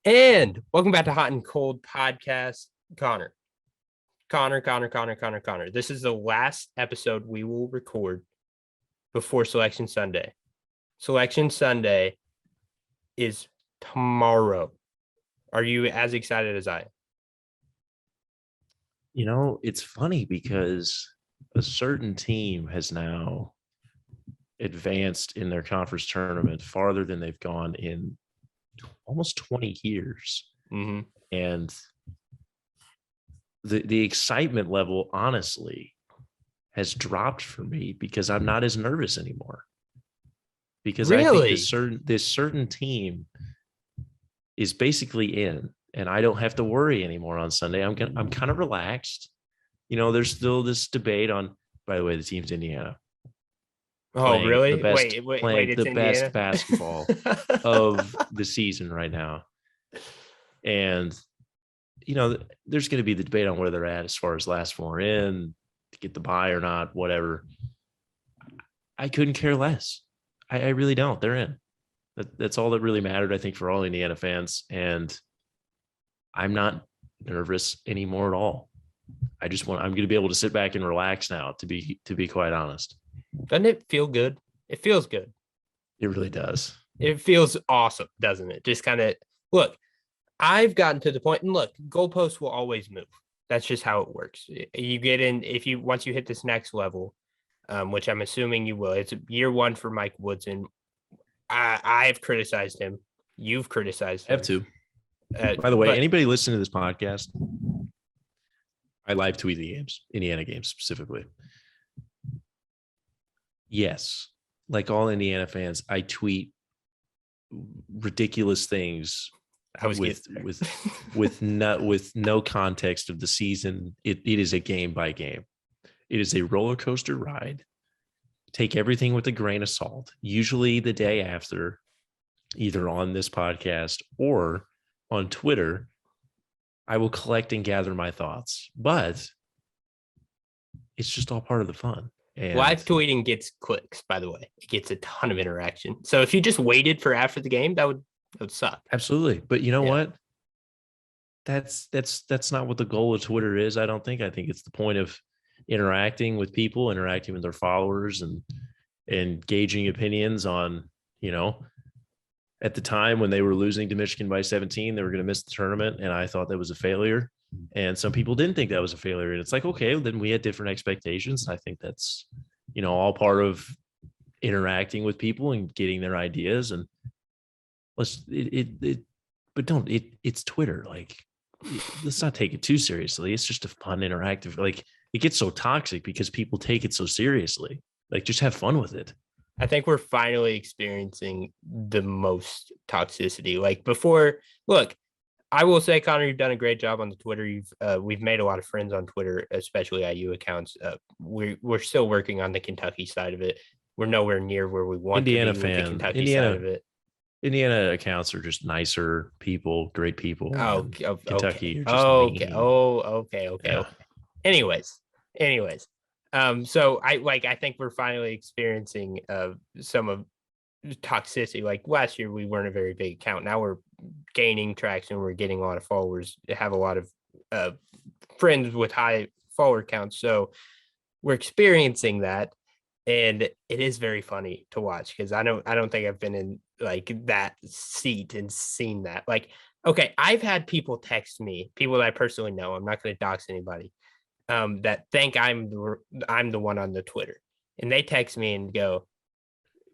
And welcome back to Hot and Cold Podcast. Connor. This is the last episode we will record before Selection Sunday. Selection Sunday is tomorrow. Are you as excited as I am? It's funny because a certain team has now advanced in their conference tournament farther than they've gone in almost 20 years. Mm-hmm. And the excitement level, honestly, has dropped for me because I'm not as nervous anymore. Because I think this certain team is basically in, and I don't have to worry anymore on Sunday. I'm kind of relaxed. There's still this debate on. By the way, the team's Indiana. Oh, really? Playing It's the Indiana? best basketball of the season right now. And there's going to be the debate on where they're at as far as last four in, to get the bye or not, whatever. I couldn't care less. I really don't. They're in. That's all that really mattered, I think, for all Indiana fans. And I'm not nervous anymore at all. I'm going to be able to sit back and relax now, to be quite honest. Doesn't it feel good? It feels good. It really does. It feels awesome, doesn't it? Just kind of look, I've gotten to the point, and look, goalposts will always move. That's just how it works. You get in once you hit this next level, which I'm assuming you will. It's year one for Mike Woodson. I have criticized him. You've criticized him. I have to. By the way, anybody listening to this podcast, I live tweet the games, Indiana games specifically. Yes, like all Indiana fans, I tweet ridiculous things with no context of the season. It is a game by game. It is a roller coaster ride. Take everything with a grain of salt. Usually the day after, either on this podcast or on Twitter, I will collect and gather my thoughts. But it's just all part of the fun. And live tweeting gets clicks, by the way. It gets a ton of interaction. So if you just waited for after the game, that would suck. Absolutely. But you know what? That's not what the goal of Twitter is, I don't think. I think it's the point of interacting with people, interacting with their followers, and gauging opinions on, at the time when they were losing to Michigan by 17, they were going to miss the tournament. And I thought that was a failure. And some people didn't think that was a failure. And it's like, okay, then we had different expectations. I think that's, all part of interacting with people and getting their ideas. And it's Twitter. Like, let's not take it too seriously. It's just a fun, interactive, like, it gets so toxic because people take it so seriously. Like, just have fun with it. I think we're finally experiencing the most toxicity. Like before, look, I will say, Connor, you've done a great job on the Twitter. We've made a lot of friends on Twitter, especially IU accounts. We're still working on the Kentucky side of it. We're nowhere near where we want Indiana to be fan, with the Kentucky side of it. Indiana accounts are just nicer people, great people. Kentucky. Okay. Anyways. So I think we're finally experiencing some of toxicity. Like last year, we weren't a very big account. Now we're gaining traction. We're getting a lot of followers, have a lot of friends with high follower counts. So we're experiencing that. And it is very funny to watch because I don't think I've been in like that seat and seen that. Like, okay, I've had people text me, people that I personally know. I'm not going to dox anybody. That think I'm the one on the Twitter, and they text me and go,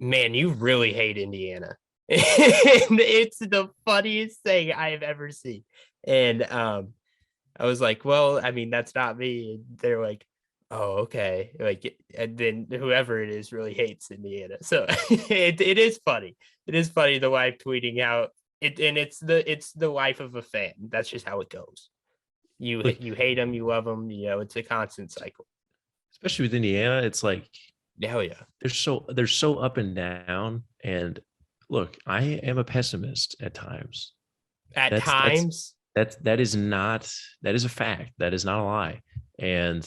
"Man, you really hate Indiana." And it's the funniest thing I have ever seen. And I was like, "Well, I mean, that's not me." And they're like, "Oh, okay." Like, and then whoever it is really hates Indiana. So it is funny. It is funny the live tweeting out it, and it's the life of a fan. That's just how it goes. You hate them, you love them. It's a constant cycle. Especially with Indiana, it's like, hell yeah, they're so up and down. And look, I am a pessimist at times. That is a fact. That is not a lie. And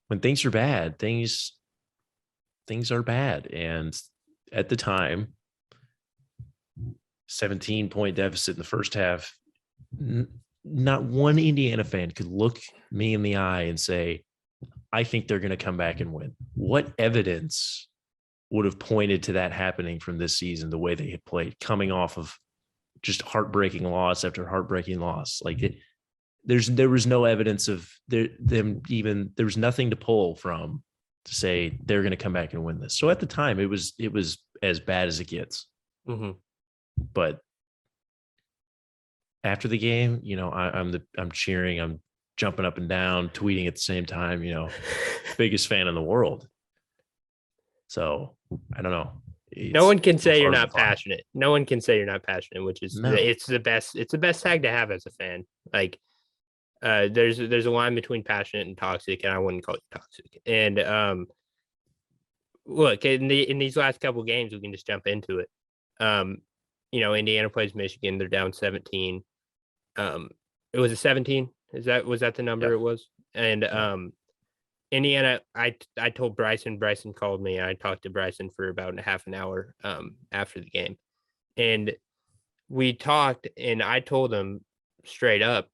when things are bad, things are bad. And at the time, 17-point deficit in the first half. Not one Indiana fan could look me in the eye and say, I think they're going to come back and win. What evidence would have pointed to that happening from this season, the way they had played, coming off of just heartbreaking loss after heartbreaking loss? Like there was no evidence of them even, there was nothing to pull from to say they're going to come back and win this. So at the time, it was as bad as it gets. Mm-hmm. But after the game, I'm cheering, I'm jumping up and down, tweeting at the same time, biggest fan in the world. So I don't know. No one can say you're not passionate. No one can say you're not passionate, which is it's the best tag to have as a fan. Like there's a line between passionate and toxic, and I wouldn't call it toxic. And look, in these last couple games, we can just jump into it. Indiana plays Michigan, they're down 17. It was a 17. Was that the number? Yep. It was? And Indiana, I told Bryson called me, and I talked to Bryson for about a half an hour after the game. And we talked, and I told him straight up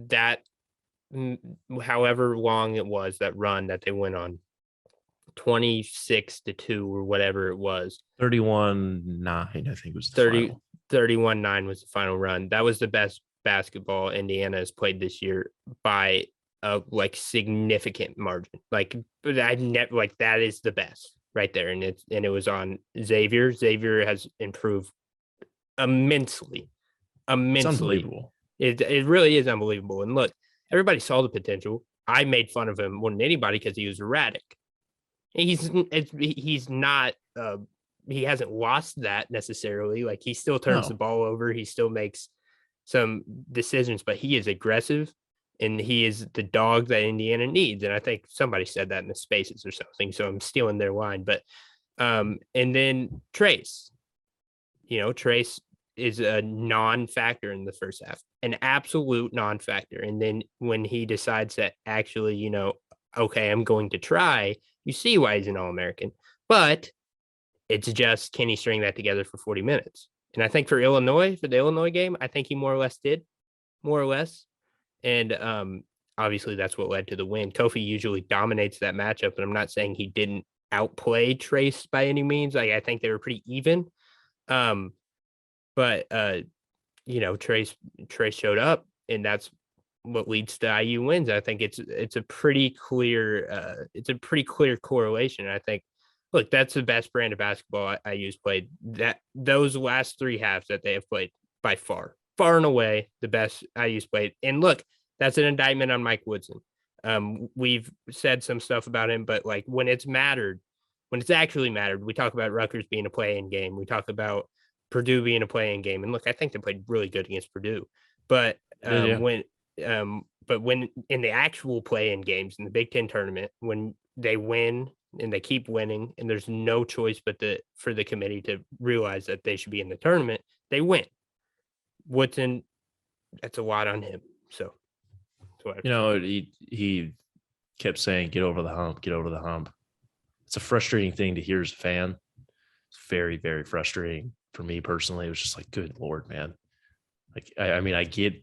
that however long it was, that run that they went on, 26-2 or whatever it was. 31-9, I think was the 31-9 was the final run. That was the best basketball Indiana has played this year by a significant margin. That is the best right there. And it was on Xavier. Xavier has improved immensely. It's unbelievable. It really is unbelievable. And look, everybody saw the potential. I made fun of him more than anybody because he was erratic. He's not he hasn't lost that necessarily. Like, he still turns the ball over, he still makes some decisions, but he is aggressive, and he is the dog that Indiana needs. And I think somebody said that in the spaces or something, so I'm stealing their line. But and then Trace is a non-factor in the first half, an absolute non-factor. And then when he decides that actually, okay, I'm going to try, you see why he's an All-American. But it's just, can he string that together for 40 minutes? And I think for the Illinois game, I think he more or less. And obviously that's what led to the win. Kofi usually dominates that matchup, and I'm not saying he didn't outplay Trace by any means. I think they were pretty even. But Trace showed up, and that's what leads to IU wins. I think it's a pretty clear correlation. And I think, look, that's the best brand of basketball IU's played. That those last three halves that they have played, by far and away, the best IU's played. And look, that's an indictment on Mike Woodson. We've said some stuff about him, but when it's actually mattered, we talk about Rutgers being a play-in game. We talk about Purdue being a play-in game. And look, I think they played really good against Purdue. But when in the actual play-in games in the Big Ten tournament, when they win and they keep winning, and there's no choice but for the committee to realize that they should be in the tournament, they win. Woodson, that's a lot on him. So, he kept saying, "Get over the hump, get over the hump." It's a frustrating thing to hear as a fan. It's very, very frustrating for me personally. It was just good Lord, man. I get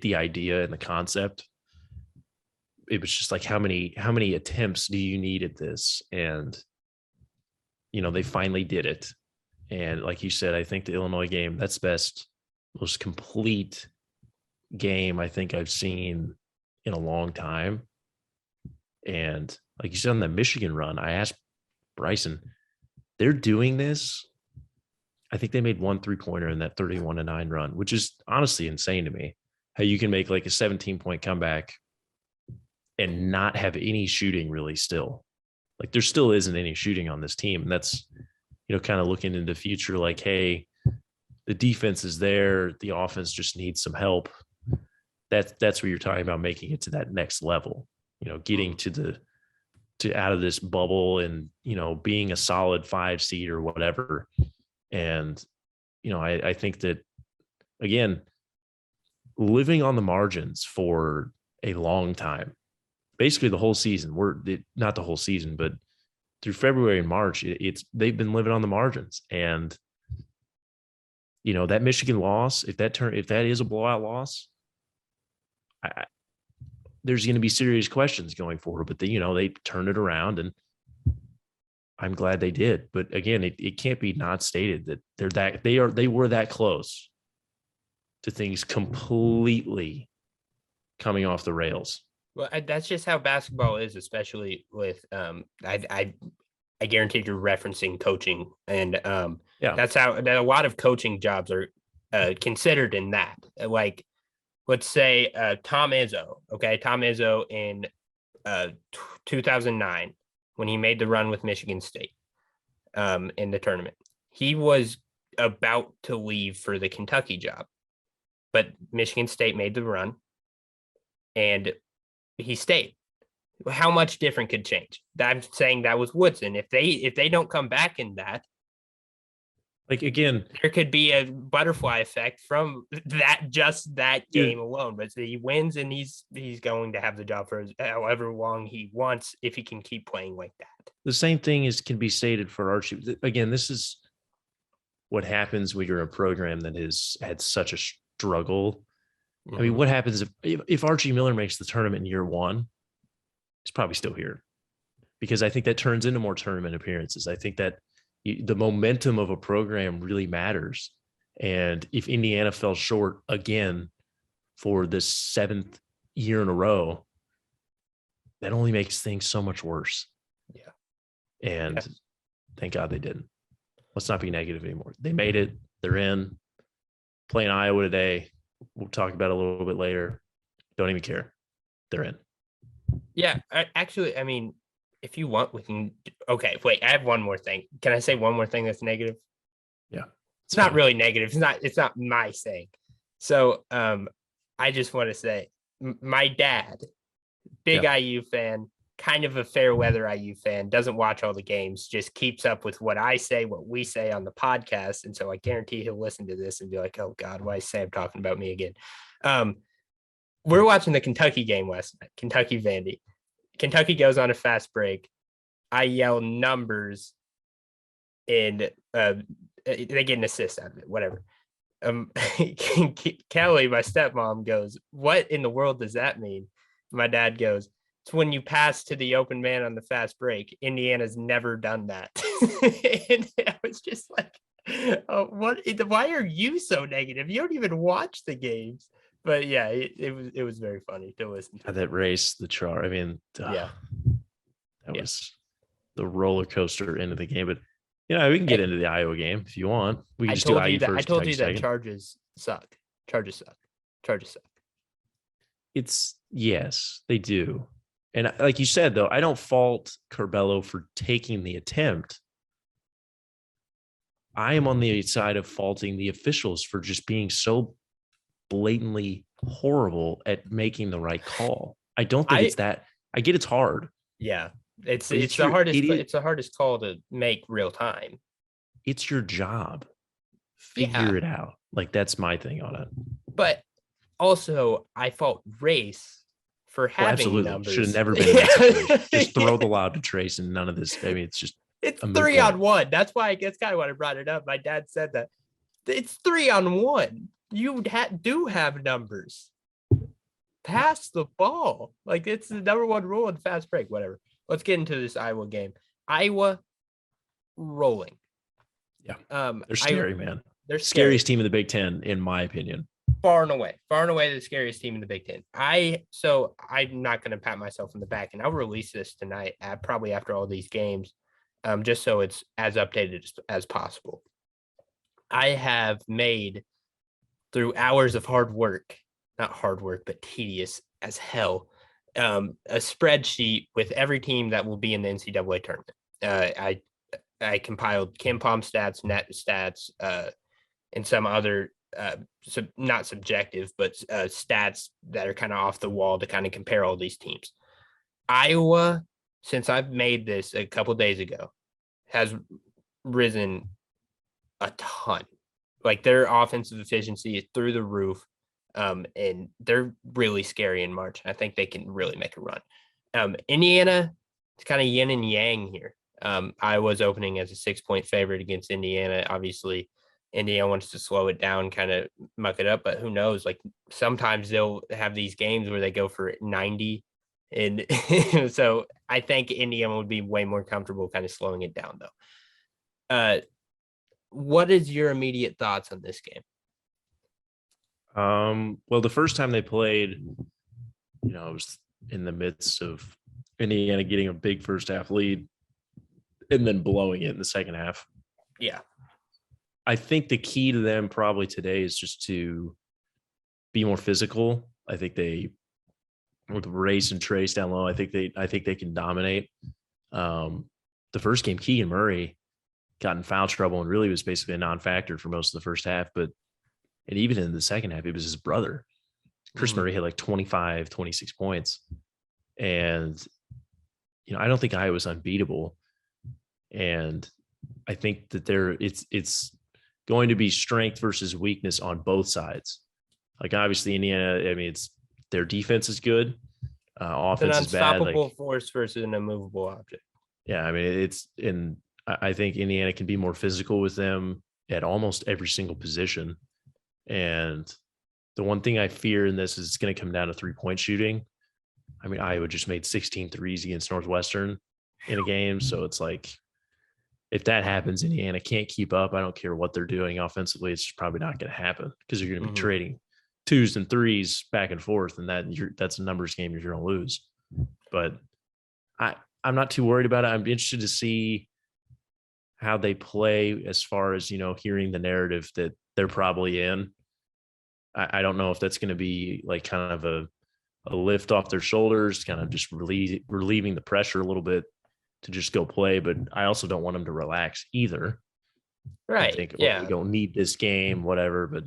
the idea and the concept. It was just how many attempts do you need at this? And they finally did it. And like you said, I think the Illinois game, that's the best, most complete game I think I've seen in a long time. And like you said, on the Michigan run, I asked Bryson, they're doing this. I think they made 1 3-pointer in that 31-9 run, which is honestly insane to me. How you can make a 17-point comeback and not have any shooting really still. There still isn't any shooting on this team. And that's, kind of looking into the future, hey, the defense is there. The offense just needs some help. That's what you're talking about, making it to that next level, getting to out of this bubble and, being a solid 5 seed or whatever. And, I think that, again, living on the margins for a long time, basically the whole season, not the whole season, but through February and March, they've been living on the margins. And that Michigan loss, if that is a blowout loss, there's going to be serious questions going forward. But they turned it around, and I'm glad they did. But again, it can't be not stated that they were that close to things completely coming off the rails. Well, that's just how basketball is, especially with I guarantee you're referencing coaching, and that's how a lot of coaching jobs are considered in that. Like, let's say Tom Izzo, okay, Tom Izzo in 2009 when he made the run with Michigan State in the tournament, he was about to leave for the Kentucky job, but Michigan State made the run, and he stayed. How much different could change? I'm saying that was Woodson. If they don't come back in that, like, again, there could be a butterfly effect from that game alone. But he wins, and he's going to have the job for however long he wants if he can keep playing like that. The same thing can be stated for Archie. Again, this is what happens when you're a program that has had such a struggle. Mm-hmm. I mean, what happens if Archie Miller makes the tournament in year one? He's probably still here, because I think that turns into more tournament appearances. I think that the momentum of a program really matters. And if Indiana fell short again for the 7th year in a row, that only makes things so much worse. Yeah. And thank God they didn't. Let's not be negative anymore. They made it. They're in. Playing Iowa today. We'll talk about it a little bit later. Don't even care. They're in. Yeah, I mean, if you want, we can. Okay, wait. I have one more thing. Can I say one more thing that's negative? Yeah, it's not really negative. It's not my saying. So, I just want to say, my dad, big IU fan, kind of a fair weather IU fan, doesn't watch all the games, just keeps up with what I say, what we say on the podcast, and so I guarantee he'll listen to this and be like, "Oh God, why is Sam talking about me again?" We're watching the Kentucky game last night, Kentucky Vandy. Kentucky goes on a fast break. I yell numbers, and they get an assist out of it, whatever. Kelly, my stepmom, goes, "What in the world does that mean?" My dad goes, "It's when you pass to the open man on the fast break. Indiana's never done that." And I was just like, what? Why are you so negative? You don't even watch the games. But yeah, it was very funny to listen to. That race, the char. I mean, that was the roller coaster into the game. But we can get into the Iowa game if you want. We can just do IU first. I told you that Charges suck. Charges suck. Yes, they do. And like you said, though, I don't fault Curbelo for taking the attempt. I am on the side of faulting the officials for just being so blatantly horrible at making the right call. I don't think it's that. I get it's hard. Yeah, it's the hardest call to make real time. It's your job. Figure it out. Like, that's my thing on it. But also, I fault Race for having numbers. Should have never been in that situation. Just throw the lob to Trace, and none of this. I mean, it's 3-on-1. That's kind of why I brought it up. My dad said that it's 3-on-1. You do have numbers. Pass the ball. Like, it's the number one rule in fast break. Whatever. Let's get into this Iowa game. Iowa rolling. Yeah. They're scary, man. They're scariest team in the Big Ten, in my opinion. Far and away the scariest team in the Big Ten. So I'm not going to pat myself in the back, and I'll release this tonight, probably after all these games, just so it's as updated as possible. I have made, through hours of hard work, not hard work, but tedious as hell, a spreadsheet with every team that will be in the NCAA tournament. I compiled KenPom stats, net stats, and some other not subjective, but stats that are kind of off the wall to kind of compare all these teams. Iowa, since I've made this a couple days ago, has risen a ton. Like, their offensive efficiency is through the roof, and they're really scary in March. I think they can really make a run. Indiana, it's kind of yin and yang here. Iowa's opening as a 6-point favorite against Indiana. Obviously, Indiana wants to slow it down, kind of muck it up. But who knows? Like sometimes they'll have these games where they go for 90. And so I think Indiana would be way more comfortable kind of slowing it down, though. What is your immediate thoughts on this game? Well, the first time they played, it was in the midst of Indiana getting a big first half lead and then blowing it in the second half. Yeah. I think the key to them probably today is just to be more physical. I think they, with Race and Trace down low, I think they can dominate. The first game, Keegan Murray got in foul trouble and really was basically a non-factor for most of the first half. And even in the second half, it was his brother. Chris Murray hit like 25, 26 points. And, I don't think Iowa's unbeatable. And I think that it's going to be strength versus weakness on both sides. Like obviously Indiana, it's their defense is good. Offense is bad. An unstoppable force versus an immovable object. Yeah. I think Indiana can be more physical with them at almost every single position. And the one thing I fear in this is it's going to come down to 3-point shooting. Iowa just made 16 threes against Northwestern in a game. So it's like, if that happens, Indiana can't keep up. I don't care what they're doing offensively. It's probably not going to happen because you're going to be trading 2s and 3s back and forth. And that's a numbers game you're going to lose. But I'm not too worried about it. I'm interested to see how they play as far as, hearing the narrative that they're probably in. I don't know if that's going to be like kind of a lift off their shoulders, kind of just relieving the pressure a little bit to just go play. But I also don't want them to relax either. Right. I think, we don't need this game, whatever, but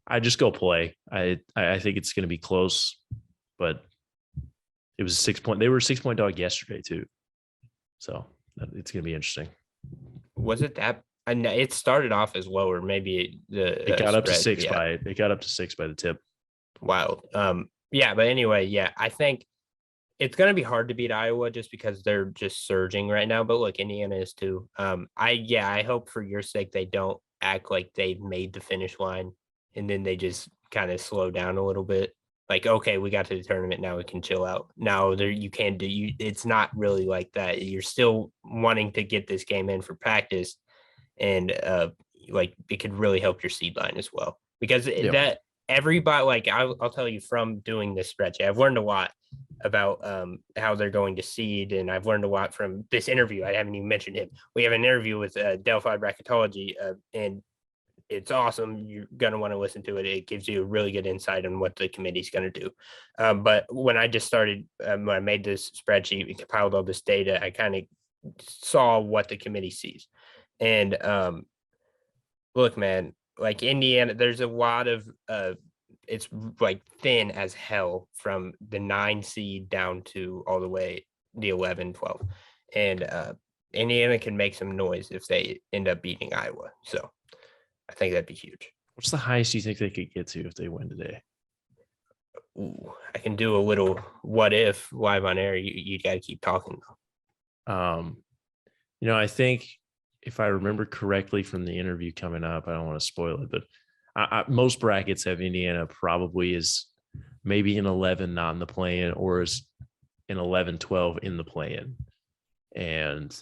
I just go play. I think it's going to be close, but it was a 6-point. They were a 6-point dog yesterday too. So it's going to be interesting. Was it that? It started off as lower. Maybe it got up to 6 it got up to 6 by the tip. Wild. Yeah, but anyway, I think it's going to be hard to beat Iowa just because they're just surging right now. But look, Indiana is too. I hope for your sake they don't act like they've made the finish line and then they just kind of slow down a little bit. Like, okay, we got to the tournament, now we can chill out. Now you can't do you. It's not really like that. You're still wanting to get this game in for practice, and it could really help your seed line as well because that everybody, like I'll tell you from doing this spreadsheet, I've learned a lot about how they're going to seed, and I've learned a lot from this interview. I haven't even mentioned him. We have an interview with Delphi Bracketology, and it's awesome. You're going to want to listen to it. It gives you a really good insight on what the committee's going to do. But when I just started, when I made this spreadsheet and compiled all this data, I kind of saw what the committee sees. And look, man, like Indiana, there's a lot of it's like thin as hell from the 9 seed down to all the way the 11, 12. And Indiana can make some noise if they end up beating Iowa. So I think that'd be huge. What's the highest you think they could get to if they win today? Ooh, I can do a little what if live on air. You got to keep talking though. I think if I remember correctly from the interview coming up, I don't want to spoil it, but most brackets have Indiana probably is maybe an 11 not in the play-in, or is an 11-12 in the play-in. And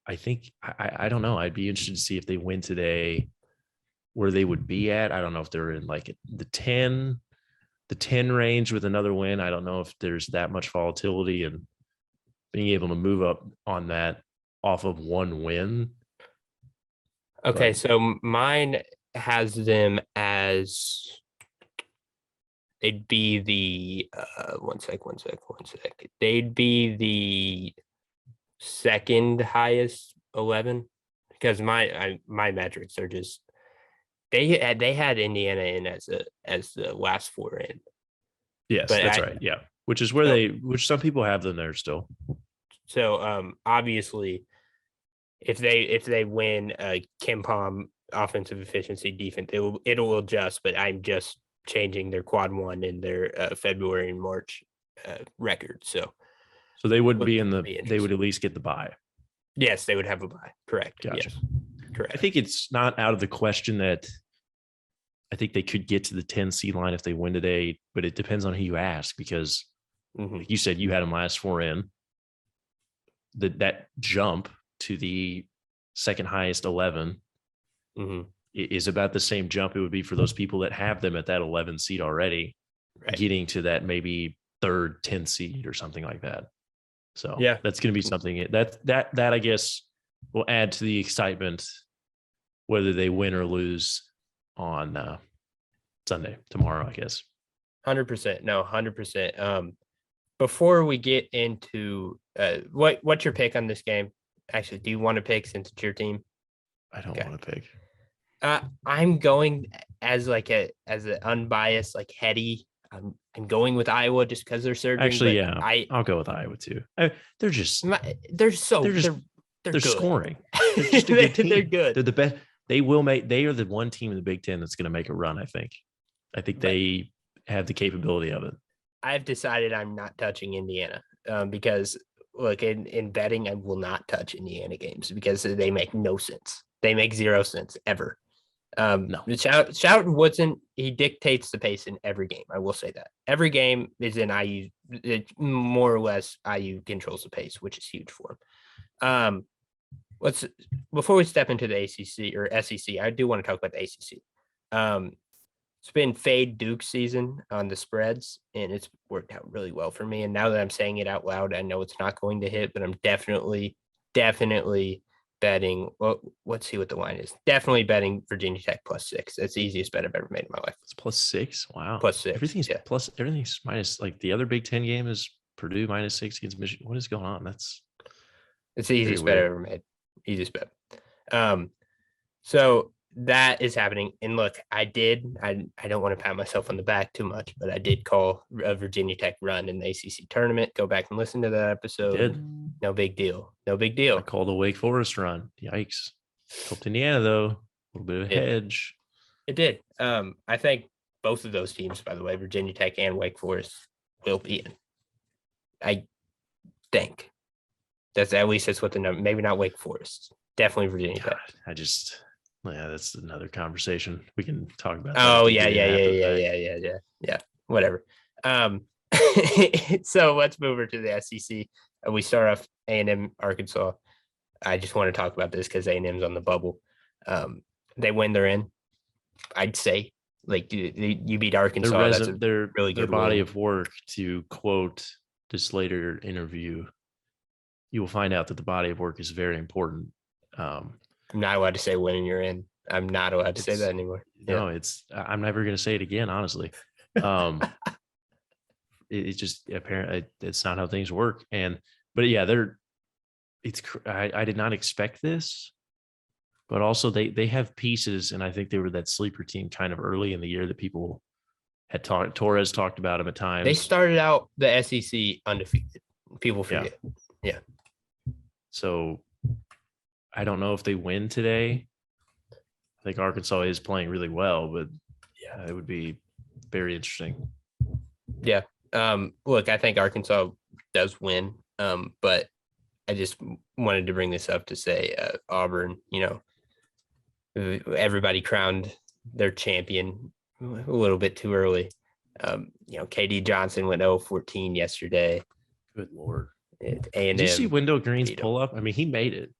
I think I don't know. I'd be interested to see if they win today, where they would be at. I don't know if they're in like the 10 range with another win. I don't know if there's that much volatility and being able to move up on that off of one win. Okay, so mine has them as they'd be the one sec. They'd be the second highest 11 because my metrics are just they had Indiana in as the last 4 in. Yes, but that's right. Yeah, which is where which some people have them there still. So obviously, if they win Kim Pom offensive efficiency defense, it'll adjust. But I'm just changing their quad 1 in their February and March record. So they would be they would at least get the bye. Yes, they would have a bye. Correct. Gotcha. Yes. Correct. I think it's not out of the question that I think they could get to the 10 seed line if they win today, but it depends on who you ask because, like you said, you had them last 4 in. That jump to the second highest 11 is about the same jump it would be for those people that have them at that 11 seed already, getting to that maybe third 10 seed or something like that. So that's going to be something that I guess will add to the excitement, whether they win or lose on Sunday, tomorrow, I guess. 100%. No, 100%. Before we get into what's your pick on this game? Actually, do you want to pick since it's your team? I don't want to pick. I'm going as an unbiased, like heady. I'm going with Iowa just because they're surging. Actually, I'll go with Iowa too. They're they're good. Scoring. They're just they're good. They're the best. They are the one team in the Big Ten that's going to make a run. I think they have the capability of it. I've decided I'm not touching Indiana because look, in betting, I will not touch Indiana games because they make no sense. They make zero sense ever. No. Shout Woodson, he dictates the pace in every game. I will say that. Every game is in IU. More or less, IU controls the pace, which is huge for him. Before we step into the ACC or SEC, I do want to talk about the ACC. It's been fade Duke season on the spreads, and it's worked out really well for me. And now that I'm saying it out loud, I know it's not going to hit, but I'm definitely betting. Well, let's see what the line is. Definitely betting Virginia Tech +6. That's the easiest bet I've ever made in my life. It's +6. Wow. +6. Everything's plus. Everything's minus. Like the other Big Ten game is Purdue -6 against Michigan. What is going on? It's the easiest bet I've ever made. Easiest bet. So that is happening. And look, I don't want to pat myself on the back too much, but I did call a Virginia Tech run in the ACC tournament. Go back and listen to that episode. No big deal. I called a Wake Forest run. Yikes. Helped Indiana, though. A little bit of a hedge. It did. I think both of those teams, by the way, Virginia Tech and Wake Forest, will be in. I think. That's what the number, maybe not Wake Forest. Definitely Virginia Tech. That's another conversation. We can talk about. Oh, yeah. Whatever. So let's move over to the SEC. We start off A&M, Arkansas. I just want to talk about this because A&M's on the bubble. They win, they're in. I'd say, like, you beat Arkansas. That's a really good body of work. To quote this later interview, you will find out that the body of work is very important. I'm not allowed to say when you're in. I'm not allowed to say that anymore. No, I'm never going to say it again, honestly. It's just apparently it's not how things work. But yeah, I did not expect this, but also they have pieces. And I think they were that sleeper team kind of early in the year that people had Torres talked about them at times. They started out the SEC undefeated. People forget. Yeah. So I don't know if they win today. I think Arkansas is playing really well, but yeah, it would be very interesting. Yeah. Look, I think Arkansas does win. But I just wanted to bring this up to say Auburn, everybody crowned their champion a little bit too early. KD Johnson went 0-14 yesterday. Good Lord. A&M. Did you see Wendell Green's pull up? I mean, he made it.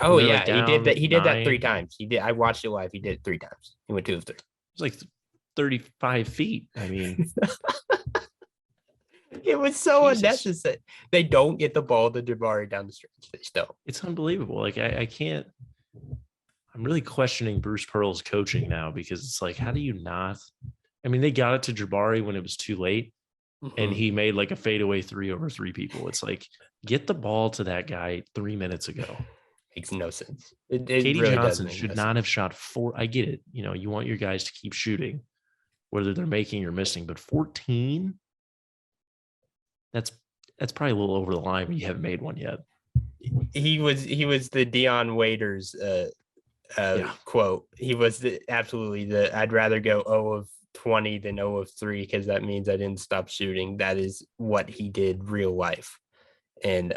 Oh yeah, he did that. He did that 3 times. He did. I watched it live. He did it 3 times. He went 2 of 3. It was like 35 feet. I mean, it was so unnecessary. They don't get the ball to Jabari down the stretch. They still. It's unbelievable. Like I can't. I'm really questioning Bruce Pearl's coaching now because it's like, how do you not? I mean, they got it to Jabari when it was too late. And he made like a fadeaway 3 over 3 people. It's like, get the ball to that guy 3 minutes ago. Makes no sense. KD really Johnson should not have shot 4. I get it. You want your guys to keep shooting, whether they're making or missing. But 14, that's probably a little over the line when you haven't made one yet. He was the Dion Waiters quote. He was absolutely I'd rather go 0 of 20 than 0 of 3 because that means I didn't stop shooting. That is what he did real life. And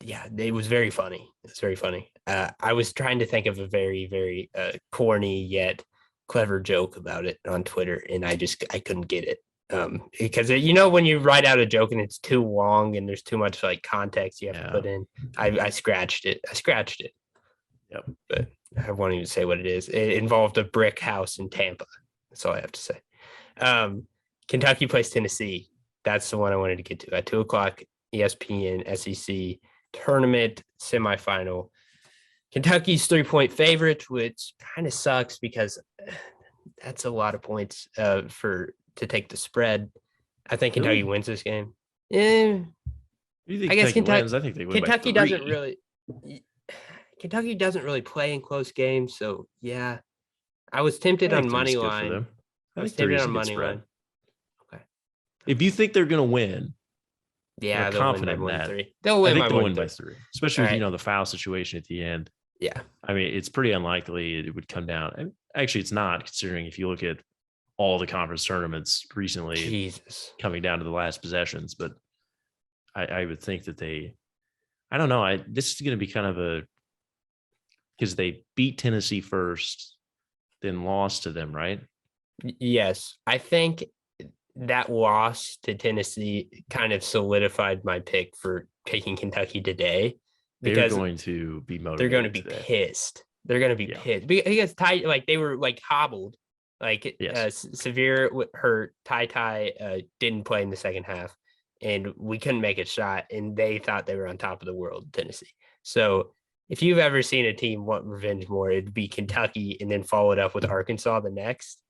yeah, it was very funny. It's very funny. I was trying to think of a very, very corny yet clever joke about it on Twitter, and I couldn't get it. Because when you write out a joke and it's too long and there's too much like context you have to put in, I scratched it. Yep. But I won't even say what it is. It involved a brick house in Tampa. That's all I have to say. Kentucky plays Tennessee. That's the one I wanted to get to at 2:00. ESPN SEC tournament semifinal. Kentucky's 3-point favorite, which kind of sucks because that's a lot of points to take the spread. I think Kentucky wins this game. Yeah, I guess Kentucky wins. I think they win. Kentucky doesn't really play in close games, so yeah. I was tempted on money line. I was tempted on money line. Okay. If you think they're going to win, yeah, they'll confident win in that. 3. They'll win by 3, especially with the foul situation at the end. Yeah, I mean, it's pretty unlikely it would come down. And actually, it's not, considering if you look at all the conference tournaments recently, coming down to the last possessions. But I would think that I don't know. This is going to be kind of because they beat Tennessee first, then lost to them, right? Yes, I think that loss to Tennessee kind of solidified my pick for taking Kentucky today. Because they're going to be motivated. They're going to be pissed. They're going to be pissed because they were like hobbled, like severe hurt. Ty didn't play in the second half, and we couldn't make a shot. And they thought they were on top of the world, Tennessee. So if you've ever seen a team want revenge more, it'd be Kentucky and then followed up with Arkansas the next.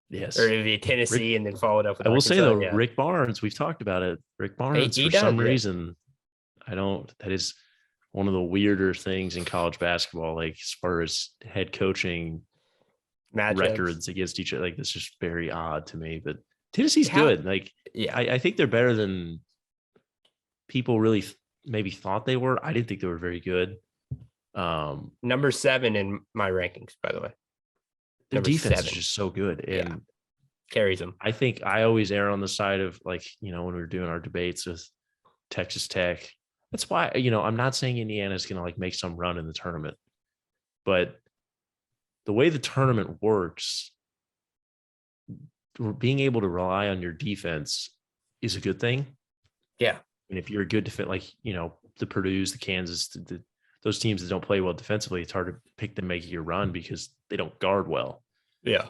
Yes. Or it'd be Tennessee and then followed up with Arkansas. I will say, though, yeah. Rick Barnes, we've talked about it. Rick Barnes, for some reason, that is one of the weirder things in college basketball, like as far as head coaching records against each other. Like, that's just very odd to me. But Tennessee's good. Like, I think they're better than people really maybe thought they were. I didn't think they were very good. Number 7 in my rankings, by the way. Their defense is just so good and carries them. I think I always err on the side of, like, when we were doing our debates with Texas Tech. That's why, I'm not saying Indiana's going to like make some run in the tournament, but the way the tournament works, being able to rely on your defense is a good thing. Yeah. And if you're a good defense, like, the Purdue's, the Kansas, those teams that don't play well defensively, it's hard to pick them making a run because they don't guard well. Yeah.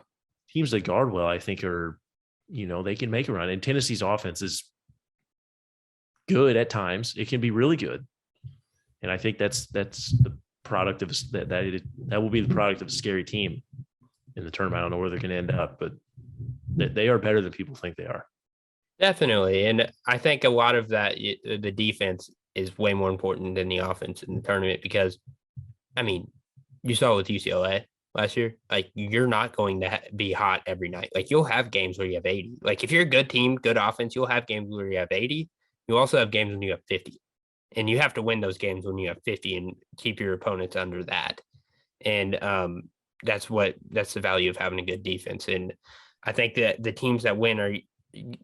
Teams that guard well, I think are, they can make a run. And Tennessee's offense is good at times. It can be really good. And I think that's the product of that will be the product of a scary team in the tournament. I don't know where they're going to end up, but they are better than people think they are. Definitely. And I think a lot of that, the defense is way more important than the offense in the tournament because, I mean, you saw with UCLA last year, like, you're not going to be hot every night. Like, you'll have games where you have 80. Like, if you're a good team, good offense, you'll have games where you have 80. You also have games when you have 50. And you have to win those games when you have 50 and keep your opponents under that. And that's the value of having a good defense. And I think that the teams that win are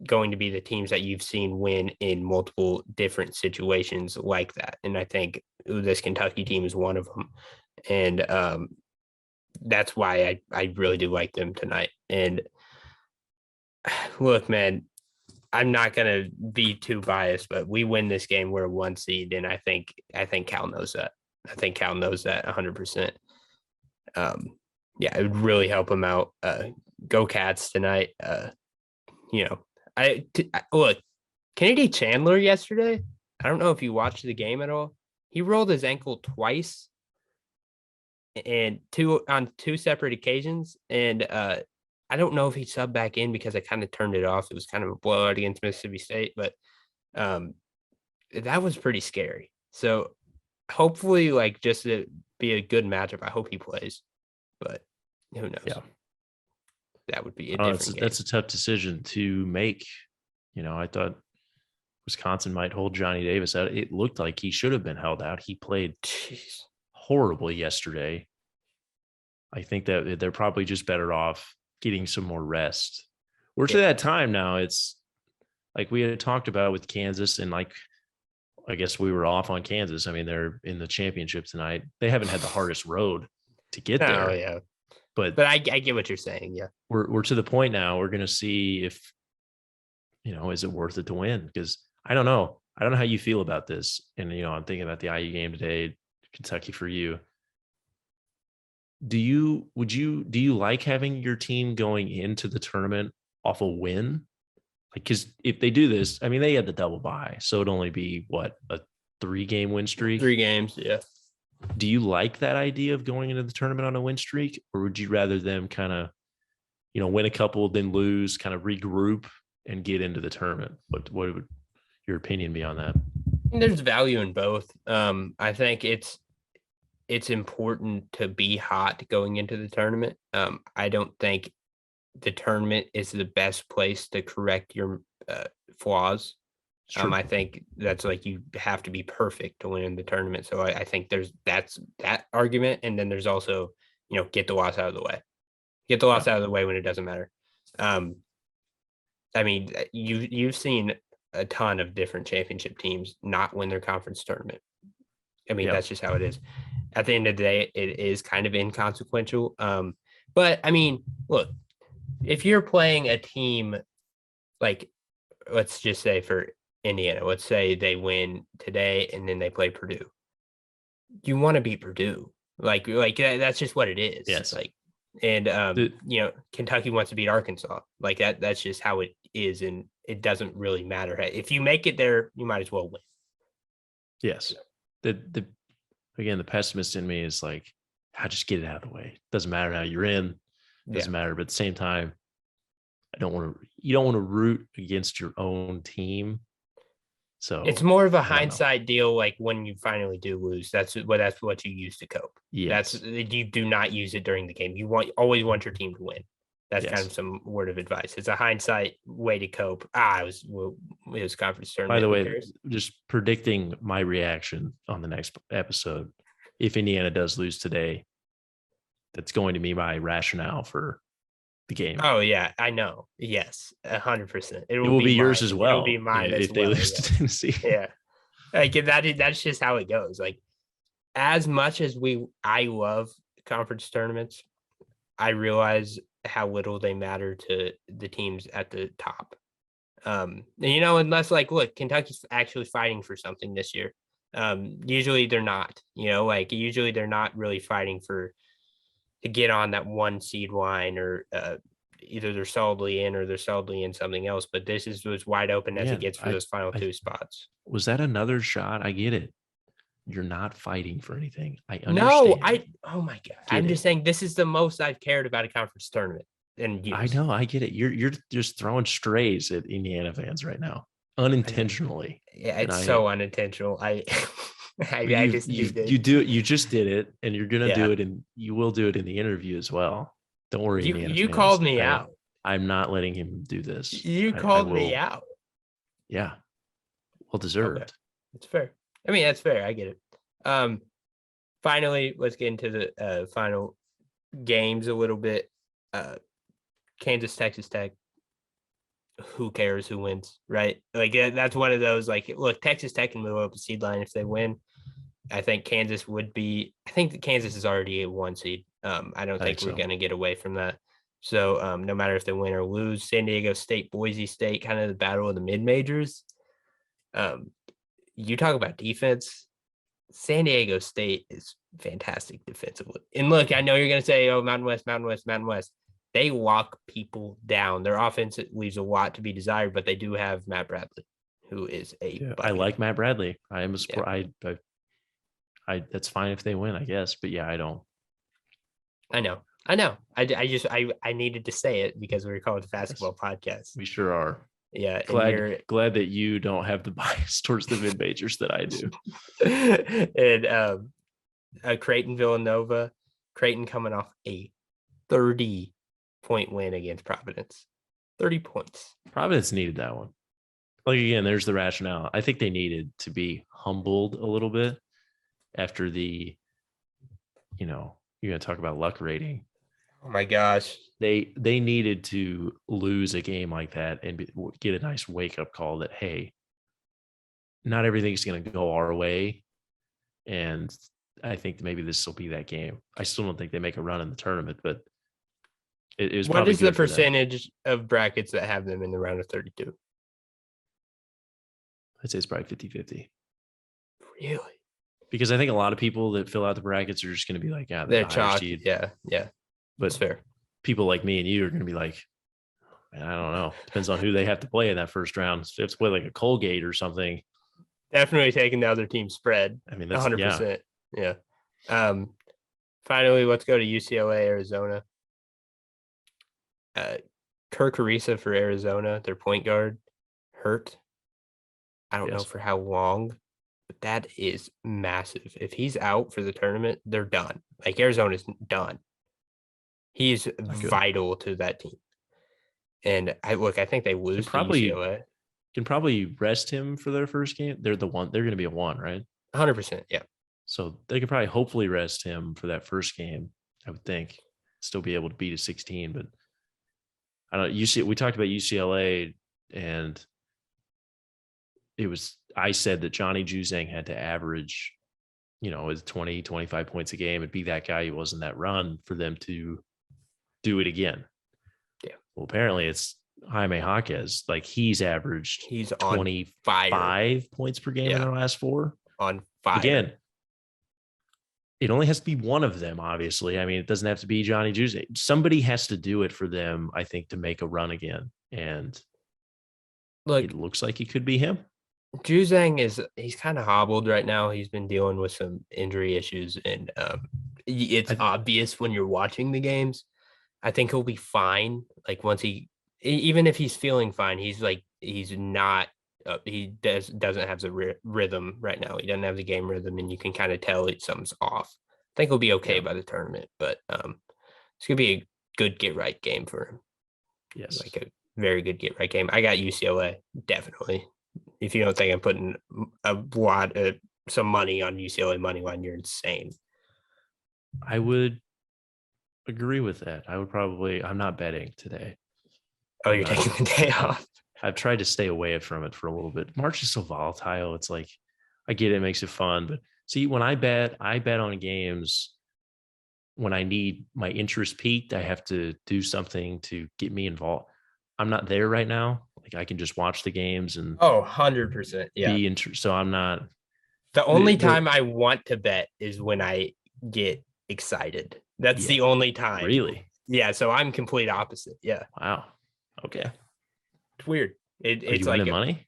going to be the teams that you've seen win in multiple different situations like that. And I think this Kentucky team is one of them. And that's why I really do like them tonight. And look, man, I'm not going to be too biased, but we win this game. We're a 1 seed. And I think Cal knows that. I think Cal knows that 100%. It would really help him out. Go Cats tonight. Look, Kennedy Chandler yesterday, I don't know if you watched the game at all. He rolled his ankle twice and on two separate occasions. And I don't know if he subbed back in because I kind of turned it off. It was kind of a blowout against Mississippi State, but that was pretty scary. So hopefully, like, just to be a good matchup, I hope he plays, but who knows? Yeah. That would be that's a tough decision to make. I thought Wisconsin might hold Johnny Davis out. It looked like he should have been held out. He played horribly yesterday. I think that they're probably just better off getting some more rest. We're to that time now. It's like we had talked about with Kansas, and like I guess we were off on Kansas. I mean, they're in the championship tonight. They haven't had the hardest road to get there. Oh yeah, but I get what you're saying. Yeah, we're to the point now. We're going to see if, is it worth it to win? Because I don't know. I don't know how you feel about this. And, I'm thinking about the IU game today, Kentucky for you. Do you like having your team going into the tournament off a win? Like, because if they do this, I mean, they had the double bye, so it'd only be what, a 3-game win streak? 3 games, yeah. Do you like that idea of going into the tournament on a win streak, or would you rather them kind of, win a couple, then lose, kind of regroup and get into the tournament? What would your opinion be on that? There's value in both. I think it's important to be hot going into the tournament. I don't think the tournament is the best place to correct your flaws. I think that's like you have to be perfect to win in the tournament. So I think that's that argument. And then there's also, get the loss out of the way. Get the loss out of the way when it doesn't matter. I mean, you've seen a ton of different championship teams not win their conference tournament. I mean, that's just how it is. At the end of the day, it is kind of inconsequential. But I mean, look, if you're playing a team like, let's just say for Indiana, let's say they win today and then they play Purdue. You want to beat Purdue. Like that's just what it is. Yes. Like, and Kentucky wants to beat Arkansas. Like that's just how it is, and it doesn't really matter. If you make it there, you might as well win. Yes. The pessimist in me is like, just get it out of the way. Doesn't matter how you're in. Doesn't matter. But at the same time, you don't want to root against your own team. So it's more of a hindsight deal. Like when you finally do lose, that's what you use to cope. Yes. You do not use it during the game. You always want your team to win. That's kind of some word of advice. It's a hindsight way to cope. It was conference tournament. By the way, just predicting my reaction on the next episode. If Indiana does lose today, that's going to be my rationale for the game. Oh yeah, I know. Yes, 100%. It will be yours as well. It will be mine if they lose to Tennessee. Yeah, like that's just how it goes. Like as much as I love conference tournaments, I realize how little they matter to the teams at the top. Unless look, Kentucky's actually fighting for something this year. Usually they're not. Usually they're not really fighting to get on that 1 seed line, or either they're solidly in or they're solidly in something else. But this is as wide open as it gets for those final 2 spots. Was that another shot? I get it. You're not fighting for anything. I understand. No, oh my God. I'm just saying this is the most I've cared about a conference tournament. And I know, I get it. You're just throwing strays at Indiana fans right now, unintentionally. Yeah, it's so unintentional. You just did it, and you're gonna do it, and you will do it in the interview as well. Don't worry, you called me out. I'm not letting him do this. You called me out. Yeah, well deserved. Okay. It's fair. I mean, that's fair. I get it. Finally, let's get into the final games a little bit. Kansas, Texas Tech. Who cares who wins, right? Like that's one of those. Like, look, Texas Tech can move up a seed line if they win. I think Kansas would be. I think that Kansas is already a 1 seed. I don't think we're going to get away from that. So no matter if they win or lose, San Diego State, Boise State, kind of the battle of the mid majors. You talk about defense. San Diego State is fantastic defensively. And look, I know you're going to say, "Oh, Mountain West, Mountain West, Mountain West." They lock people down. Their offense leaves a lot to be desired, but they do have Matt Bradley, who is I like Matt Bradley. I am a sport. I that's fine if they win, I guess. But yeah, I don't. I know. I needed to say it because we're called the basketball podcast. We sure are. Yeah. Glad that you don't have the bias towards the mid majors that I do. And Creighton Villanova. Creighton coming off a 30-point win against Providence. 30 points. Providence needed that one. Like, again, there's the rationale. I think they needed to be humbled a little bit after the, you're going to talk about luck rating. Oh my gosh. They needed to lose a game like that and get a nice wake up call that, hey, not everything's going to go our way. And I think maybe this will be that game. I still don't think they make a run in the tournament, but it was what probably is good the for them. percentage of brackets that have them in the round of 32? I'd say it's probably 50-50. Really? Because I think a lot of people that fill out the brackets are just going to be like, yeah, They're the higher chalk. seed. Yeah. But that's fair. People like me and you are going to be like, man, I don't know. Depends on who they have to play in that first round. If it's play like a Colgate or something. Definitely taking the other team's spread. I mean, that's 100%. Yeah. Finally, let's go to UCLA, Arizona. Kirk Ariza for Arizona, their point guard, hurt. I don't know for how long, but that is massive. If he's out for the tournament, they're done. Like, Arizona's done. He's vital to that team. And I think they lose to UCLA. Can probably rest him for their first game. They're going to be a 1, right? 100%. Yeah. So they could probably hopefully rest him for that first game. I would think still be able to beat a 16, but I don't know. We talked about UCLA, and I said that Johnny Juzang had to average, with 20, 25 points a game and be that guy who wasn't that run for them to do it again. Yeah. Well, apparently it's Jaime Jaquez. Like, he's averaged 25 points per game in their last 4. On fire. Again, it only has to be one of them, obviously. I mean, it doesn't have to be Johnny Juzang. Somebody has to do it for them, I think, to make a run again. And it looks like it could be him. Juzang he's kind of hobbled right now. He's been dealing with some injury issues, and it's obvious when you're watching the games. I think he'll be fine. Like, once even if he's feeling fine, he's not. He doesn't have the rhythm right now. He doesn't have the game rhythm, and you can kind of tell something's off. I think he'll be okay by the tournament, but it's gonna be a good get right game for him. Yes, like a very good get right game. I got UCLA definitely. If you don't think I'm putting some money on UCLA money line, you're insane. I would agree with that. I'm not betting today. Oh, you're taking the day off. I've tried to stay away from it for a little bit. March is so volatile. It's like, I get it makes it fun, but see, when I bet on games when I need my interest peaked. I have to do something to get me involved. I'm not there right now. Like, I can just watch the games and 100%. Yeah. So I'm not. The only time I want to bet is when I get excited. That's the only time. Really? Yeah. So I'm complete opposite. Yeah. Wow. Okay. It's weird. It's like winning money.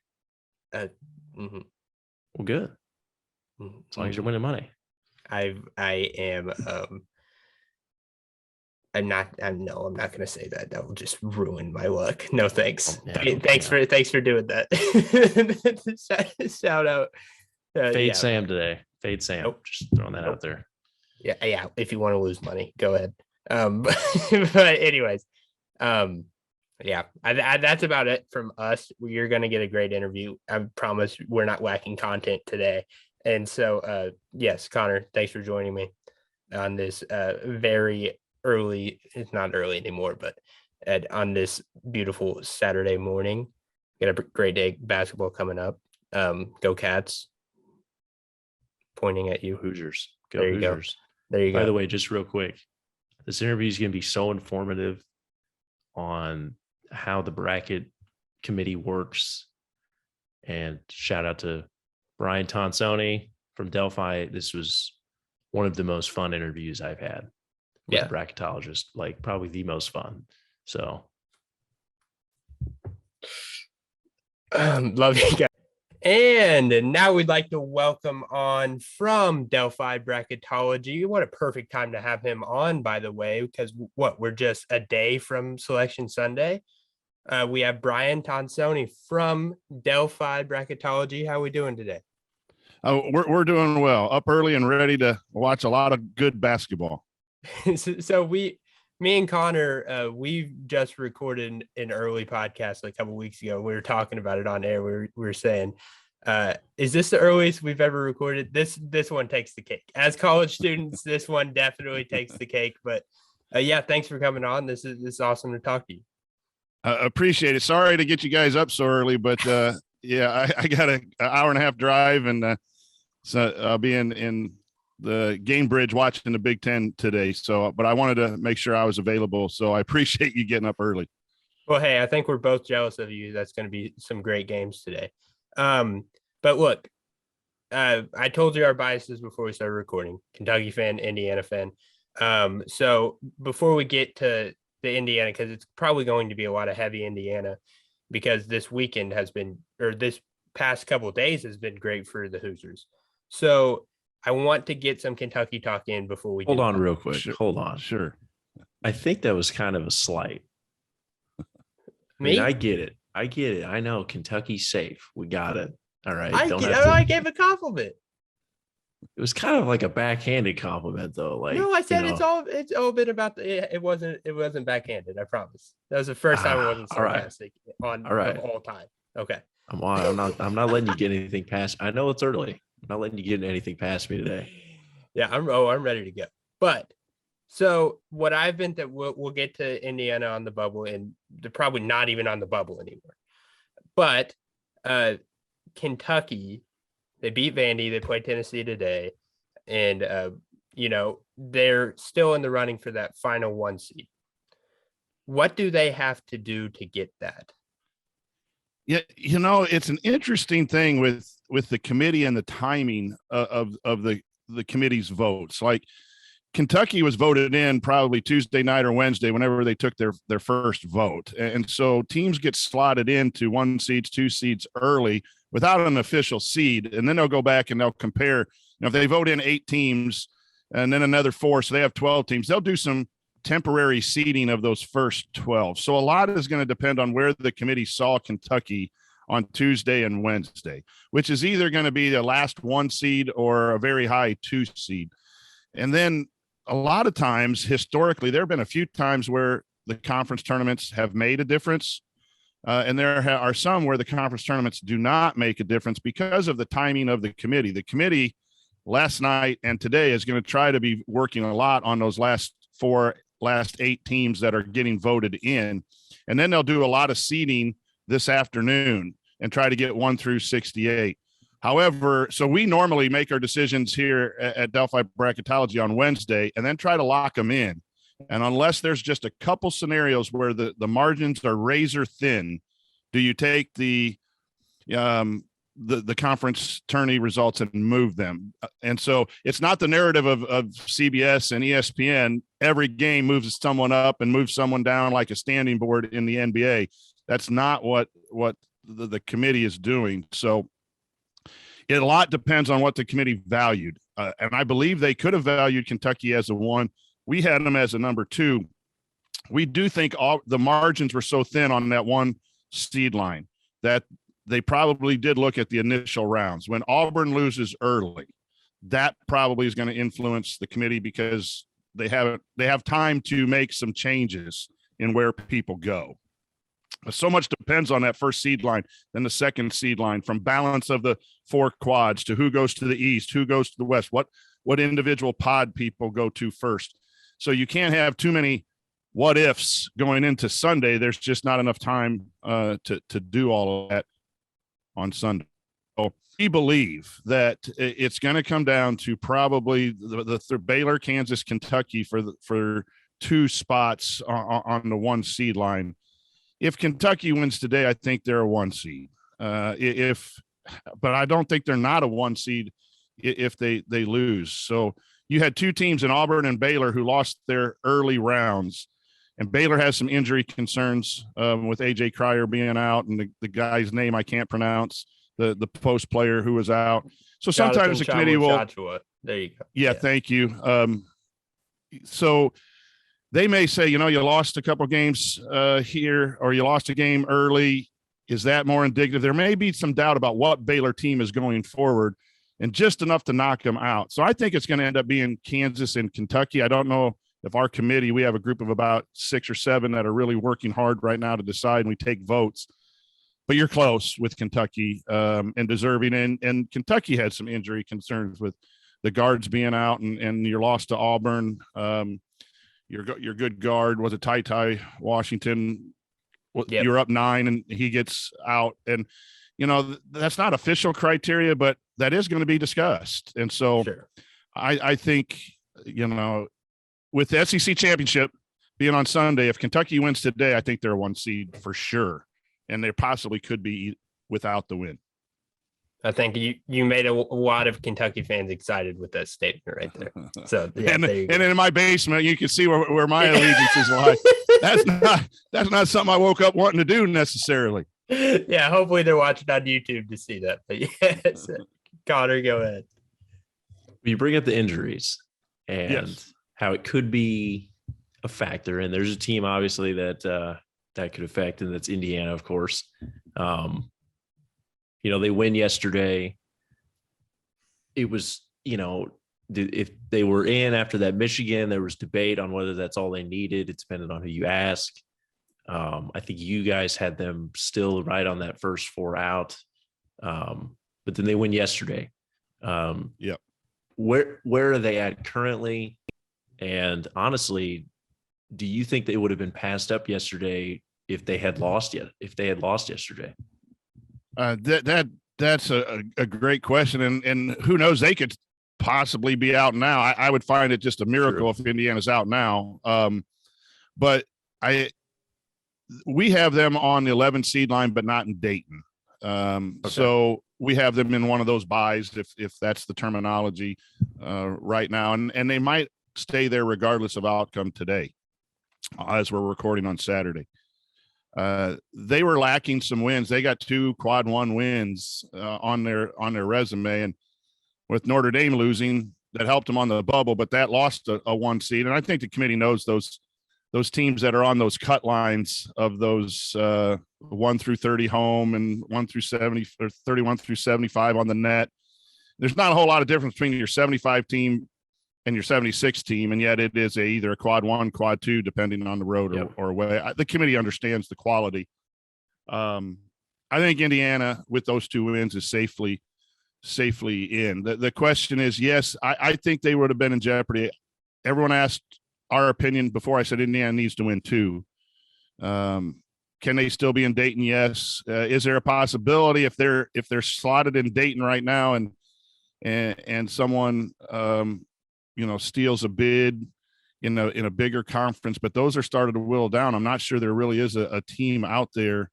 Mm-hmm. Well, good. As long as you're winning money. I am. I'm not going to say that. That will just ruin my luck. No, thanks. Thanks for doing that. Shout out. Fade Sam today. Fade Sam. Nope. Just throwing that out there. Yeah. If you want to lose money, go ahead. But anyways, yeah, that's about it from us. You're going to get a great interview. I promise we're not lacking content today. And so, yes, Connor, thanks for joining me on this very early. It's not early anymore, but on this beautiful Saturday morning. Got a great day basketball coming up. Go Cats. Pointing at you. Hoosiers. Go Hoosiers. There you go. By the way, just real quick, this interview is going to be so informative on how the bracket committee works. And shout out to Brian Tonsoni from Delphi. This was one of the most fun interviews I've had with a bracketologist, like probably the most fun. So love you guys. And now we'd like to welcome on from Delphi Bracketology. What a perfect time to have him on, by the way, because we're just a day from Selection Sunday. We have Brian Tonsoni from Delphi Bracketology. How are we doing today? We're doing well. Up early and ready to watch a lot of good basketball. So me and Connor, we've just recorded an early podcast like a couple weeks ago. We were talking about it on air. We were saying, is this the earliest we've ever recorded? This one takes the cake. As college students, this one definitely takes the cake. But yeah, thanks for coming on. This is awesome to talk to you. Appreciate it. Sorry to get you guys up so early, but Yeah, I got an hour and a half drive, and so I'll be in the Game Bridge watching the Big Ten today. So, but I wanted to make sure I was available. So I appreciate you getting up early. Well, hey, I think we're both jealous of you. That's going to be some great games today. But look, I told you our biases before we started recording. Kentucky fan, Indiana fan. So before we get to the Indiana, because it's probably going to be a lot of heavy Indiana, because this weekend has been, or this past couple of days has been great for the Hoosiers. So I want to get some Kentucky talk in before we hold on that. real quick. Sure. Hold on. Sure. I think that was kind of a slight. Me? I get it. I know Kentucky's safe. We got it. All right. I gave a compliment. It was kind of like a backhanded compliment, though. Like, no, I said it's all been about it wasn't backhanded. I promise. That was the first time it wasn't sarcastic on of all time. Okay. I'm not letting you get anything past. I know it's early. I'm not letting you get anything past me today. Yeah, I'm ready to go. But so what I've been that we'll get to Indiana on the bubble, and they're probably not even on the bubble anymore. But Kentucky, they beat Vandy. They played Tennessee today, and they're still in the running for that final 1 seed. What do they have to do to get that? Yeah, it's an interesting thing with the committee and the timing of the committee's votes. Like Kentucky was voted in probably Tuesday night or Wednesday, whenever they took their first vote. And so teams get slotted into 1 seeds, 2 seeds early without an official seed. And then they'll go back and they'll compare. If they vote in 8 teams and then another 4, so they have 12 teams, they'll do some temporary seeding of those first 12. So a lot is going to depend on where the committee saw Kentucky on Tuesday and Wednesday, which is either going to be the last 1 seed or a very high 2 seed. And then a lot of times, historically, there have been a few times where the conference tournaments have made a difference. And there are some where the conference tournaments do not make a difference because of the timing of the committee. The committee last night and today is going to try to be working a lot on those last 8 teams that are getting voted in. And then they'll do a lot of seeding this afternoon and try to get 1 through 68. However, so we normally make our decisions here at Delphi Bracketology on Wednesday and then try to lock them in. And unless there's just a couple scenarios where the margins are razor thin, do you take the conference tourney results and move them? And so it's not the narrative of CBS and ESPN. Every game moves someone up and moves someone down like a standing board in the NBA. That's not what the committee is doing. So a lot depends on what the committee valued. And I believe they could have valued Kentucky as a 1. We had them as a number 2. We do think all the margins were so thin on that 1 seed line that they probably did look at the initial rounds. When Auburn loses early, that probably is going to influence the committee because they have time to make some changes in where people go. So much depends on that first seed line, then the second seed line, from balance of the 4 quads to who goes to the east, who goes to the west, what individual pod people go to first. So you can't have too many what ifs going into Sunday. There's just not enough time to do all of that on Sunday. So we believe that it's going to come down to probably the Baylor, Kansas, Kentucky for 2 spots on the 1 seed line. If Kentucky wins today, I think they're a 1 seed. But I don't think they're not a 1 seed if they lose. So you had 2 teams in Auburn and Baylor who lost their early rounds, and Baylor has some injury concerns with AJ Cryer being out, and the guy's name I can't pronounce, the post player who was out. So sometimes the committee will. There you go. Yeah, thank you. So they may say, you lost a couple games here, or you lost a game early. Is that more indicative? There may be some doubt about what Baylor team is going forward, and just enough to knock them out. So I think it's going to end up being Kansas and Kentucky. I don't know if our committee, we have a group of about 6 or 7 that are really working hard right now to decide, and we take votes. But you're close with Kentucky and deserving. And Kentucky had some injury concerns with the guards being out, and your loss to Auburn. Your good guard was a Ty Washington you're up 9 and he gets out. And, that's not official criteria, but that is going to be discussed. And so I think, with the SEC championship being on Sunday, if Kentucky wins today, I think they're a 1 seed for sure. And they possibly could be without the win. I think you made a lot of Kentucky fans excited with that statement right there. So and in my basement, you can see where my allegiances lie. That's not something I woke up wanting to do necessarily. Yeah, hopefully they're watching on YouTube to see that. But yes, Connor, go ahead. You bring up the injuries and how it could be a factor, and there's a team obviously that could affect, and that's Indiana, of course. They win yesterday. It was, if they were in after that Michigan, there was debate on whether that's all they needed. It depended on who you ask. I think you guys had them still right on that first 4 out. But then they win yesterday. Where are they at currently? And honestly, do you think they would have been passed up yesterday if they had lost yesterday? That's a great question. And who knows, they could possibly be out now. I would find it just a miracle if Indiana's out now. But we have them on the 11 seed line, but not in Dayton. So we have them in one of those buys, if that's the terminology, right now. And they might stay there regardless of outcome today, as we're recording on Saturday. They were lacking some wins. They got 2 quad 1 wins on their resume, and with Notre Dame losing, that helped them on the bubble, but that lost a 1 seed. And I think the committee knows those teams that are on those cut lines of those 1 through 30 home and 1 through 70 or 31 through 75 on the net. There's not a whole lot of difference between your 75 team and your 76 team, and yet it is either a quad 1, quad 2, depending on the road or away. The committee understands the quality. I think Indiana, with those 2 wins, is safely in. The question is, yes, I think they would have been in jeopardy. Everyone asked our opinion before I said Indiana needs to win 2. Can they still be in Dayton? Yes. Is there a possibility if they're slotted in Dayton right now and someone steals a bid in a bigger conference, but those are started to whittle down. I'm not sure there really is a team out there.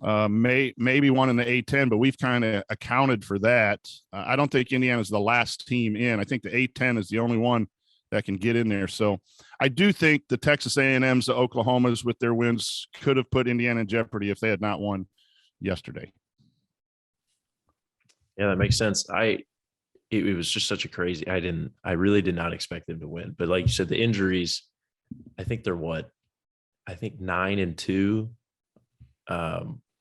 Maybe one in the A10, but we've kind of accounted for that. I don't think Indiana's the last team in. I think the A10 is the only one that can get in there. So I do think the Texas A&Ms, the Oklahomas with their wins could have put Indiana in jeopardy if they had not won yesterday. Yeah, that makes sense. It was just such a crazy, I really did not expect them to win, but like you said, the injuries, I think they're 9-2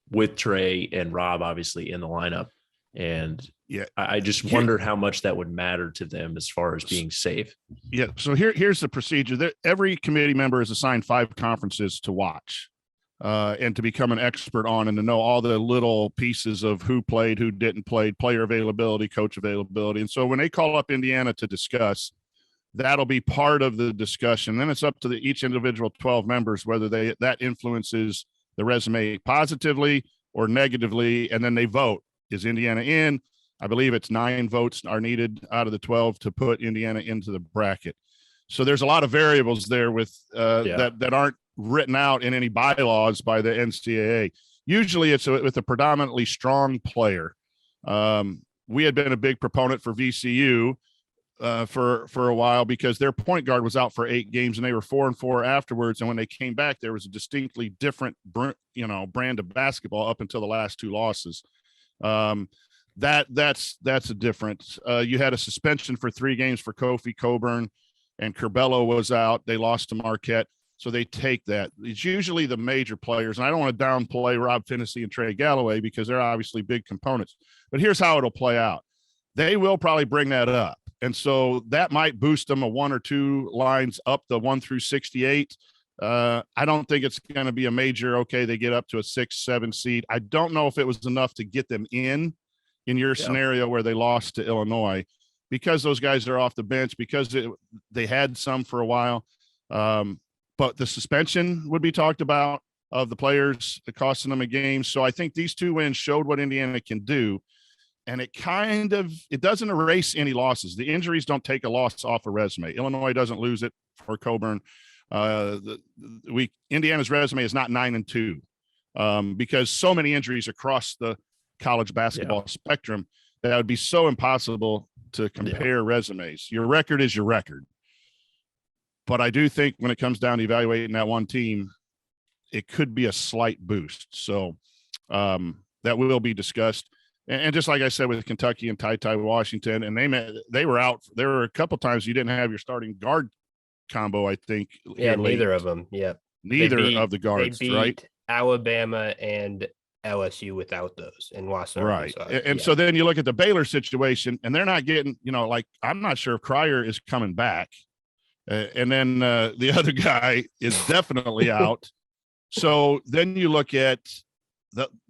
with Trey and Rob obviously in the lineup. And I just wondered how much that would matter to them as far as being safe. Yeah. So here's the procedure. Every committee member is assigned 5 conferences to watch and to become an expert on, and to know all the little pieces of who played, who didn't play, player availability, coach availability. And so when they call up Indiana to discuss, that'll be part of the discussion. Then it's up to each individual 12 members whether that influences the resume positively or negatively, and then they vote. Is Indiana in? I believe it's 9 votes are needed out of the 12 to put Indiana into the bracket. So there's a lot of variables there with that aren't written out in any bylaws by the NCAA. Usually it's with a predominantly strong player. We had been a big proponent for VCU for a while because their point guard was out for 8 games and they were 4-4 afterwards. And when they came back, there was a distinctly different, brand of basketball up until the last 2 losses. That's a difference. You had a suspension for 3 games for Kofi Coburn, and Curbelo was out. They lost to Marquette. So they take that. It's usually the major players. And I don't want to downplay Rob Finney and Trey Galloway because they're obviously big components. But here's how it'll play out. They will probably bring that up. And so that might boost them a 1 or 2 lines up the 1 through 68. I don't think it's going to be a major, okay, they get up to a 6-7 seed. I don't know if it was enough to get them in your scenario where they lost to Illinois, because those guys are off the bench, because they had some for a while. But the suspension would be talked about. of the players costing them a game. So I think these 2 wins showed what Indiana can do. And it doesn't erase any losses. The injuries don't take a loss off a resume. Illinois doesn't lose it for Coburn. Indiana's resume is not 9-2 because so many injuries across the college basketball spectrum that would be so impossible to compare resumes. Your record is your record. But I do think when it comes down to evaluating that one team, it could be a slight boost. So that will be discussed. And just like I said with Kentucky and Ty Washington, and they were out. There were a couple times you didn't have your starting guard combo, I think. Yeah, neither of them. Yeah. Neither of the guards, they beat right? Alabama and LSU without those and lost. Right. And so then you look at the Baylor situation, and they're not getting, like, I'm not sure if Cryer is coming back. And then the other guy is definitely out. So then you look at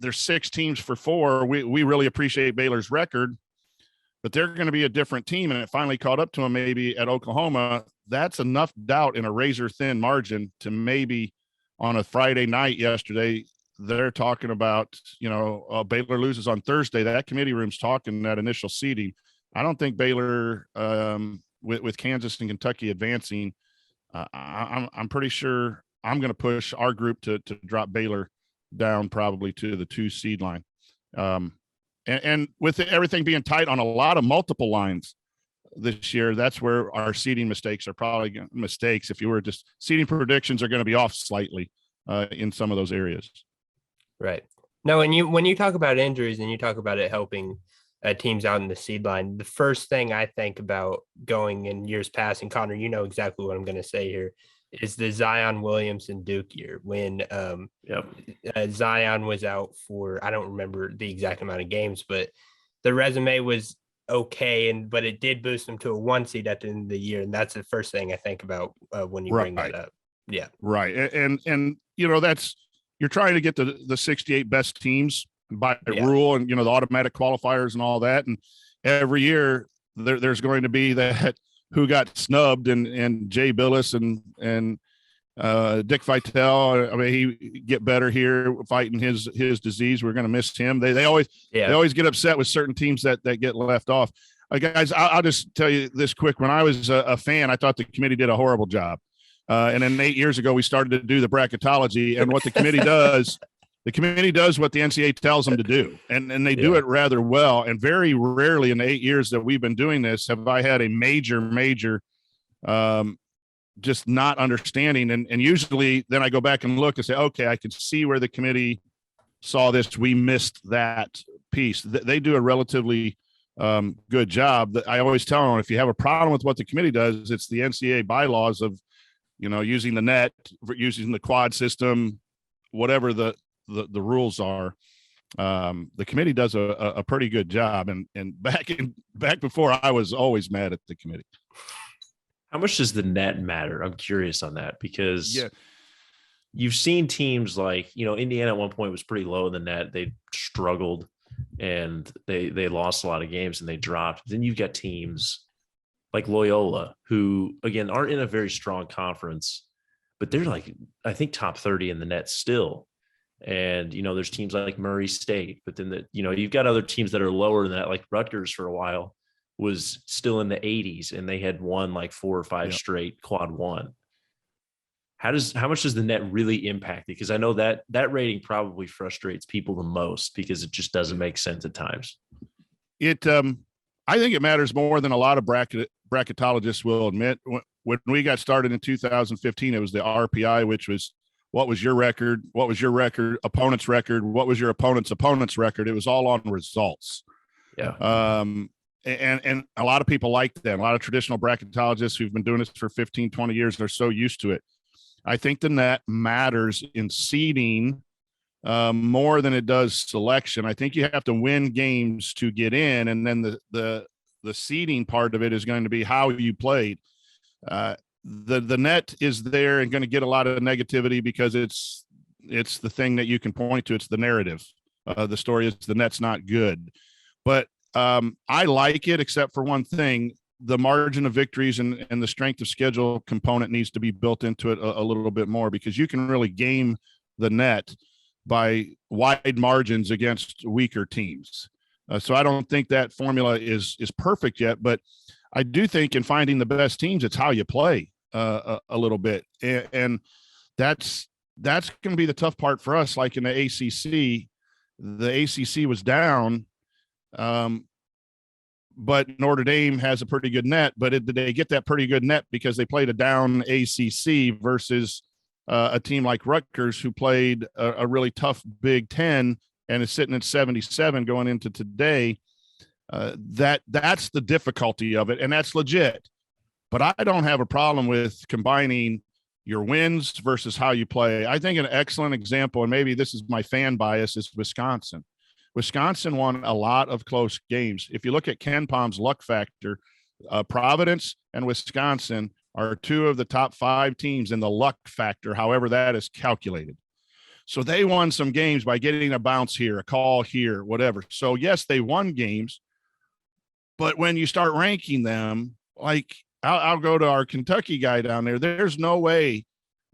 there's 6 teams for 4. We really appreciate Baylor's record, but they're going to be a different team. And it finally caught up to them maybe at Oklahoma. That's enough doubt in a razor thin margin to maybe on a Friday night yesterday, they're talking about, Baylor loses on Thursday. That committee room's talking that initial seeding. I don't think Baylor, with Kansas and Kentucky advancing, I'm pretty sure I'm going to push our group to drop Baylor down probably to the 2 seed line. And with everything being tight on a lot of multiple lines this year, that's where our seeding mistakes are probably mistakes. If you were just seeding predictions are going to be off slightly in some of those areas. Right. No, when you talk about injuries and you talk about it helping teams out in the seed line, the first thing I think about going in years past, and Connor, you know exactly what I'm going to say here, is the Zion Williamson Duke year when Zion was out for, I don't remember the exact amount of games, but the resume was okay, but it did boost him to a 1 seed at the end of the year, and that's the first thing I think about when you bring that up. Yeah, right, and that's, you're trying to get the 68 best teams by rule, and the automatic qualifiers and all that, and every year there's going to be that who got snubbed, and Jay Billis and Dick Vitale. I mean, he get better here fighting his disease. We're going to miss him. They always get upset with certain teams that get left off. Guys, I'll just tell you this quick. When I was a fan, I thought the committee did a horrible job. And then 8 years ago, we started to do the bracketology, and what the committee does. The committee does what the NCAA tells them to do, and they do it rather well. And very rarely in the 8 years that we've been doing this have I had a major just not understanding. And usually then I go back and look and say, okay, I can see where the committee saw this. We missed that piece. They do a relatively good job. I always tell them, if you have a problem with what the committee does, it's the NCAA bylaws of, using the net, using the quad system, whatever the rules are. The committee does a pretty good job. And back before, I was always mad at the committee. How much does the net matter? I'm curious on that, because you've seen teams like, Indiana at one point was pretty low in the net. They struggled and they lost a lot of games and they dropped. Then you've got teams like Loyola, who again aren't in a very strong conference, but they're like, I think top 30 in the net still. And, there's teams like Murray State, but then you've got other teams that are lower than that, like Rutgers for a while was still in the 80s and they had won like 4 or 5 straight quad 1. How much does the net really impact it? Because I know that rating probably frustrates people the most because it just doesn't make sense at times. I think it matters more than a lot of bracketologists will admit. When we got started in 2015, it was the RPI, which was, what was your record? What was your record? Opponent's record? What was your opponent's record? It was all on results. Yeah. And a lot of people like that. A lot of traditional bracketologists who've been doing this for 15, 20 years, they're so used to it. I think the net matters in seeding more than it does selection. I think you have to win games to get in, and then the seeding part of it is going to be how you played. The net is there and going to get a lot of negativity because it's the thing that you can point to. It's the narrative. The story is the net's not good, but I like it, except for one thing. The margin of victories and the strength of schedule component needs to be built into it a little bit more, because you can really game the net by wide margins against weaker teams. So I don't think that formula is perfect yet, but I do think in finding the best teams, it's how you play a little bit. And that's going to be the tough part for us. Like in the ACC was down, but Notre Dame has a pretty good net. But did they get that pretty good net because they played a down ACC versus a team like Rutgers, who played a really tough Big Ten and is sitting at 77 going into today? That's the difficulty of it, and that's legit. But I don't have a problem with combining your wins versus how you play. I think an excellent example, and maybe this is my fan bias, is Wisconsin. Wisconsin won a lot of close games. If you look at Ken Palm's luck factor, Providence and Wisconsin are two of the top 5 teams in the luck factor, however that is calculated. So they won some games by getting a bounce here, a call here, whatever. So yes, they won games, but when you start ranking them, like I'll go to our Kentucky guy down there. There's no way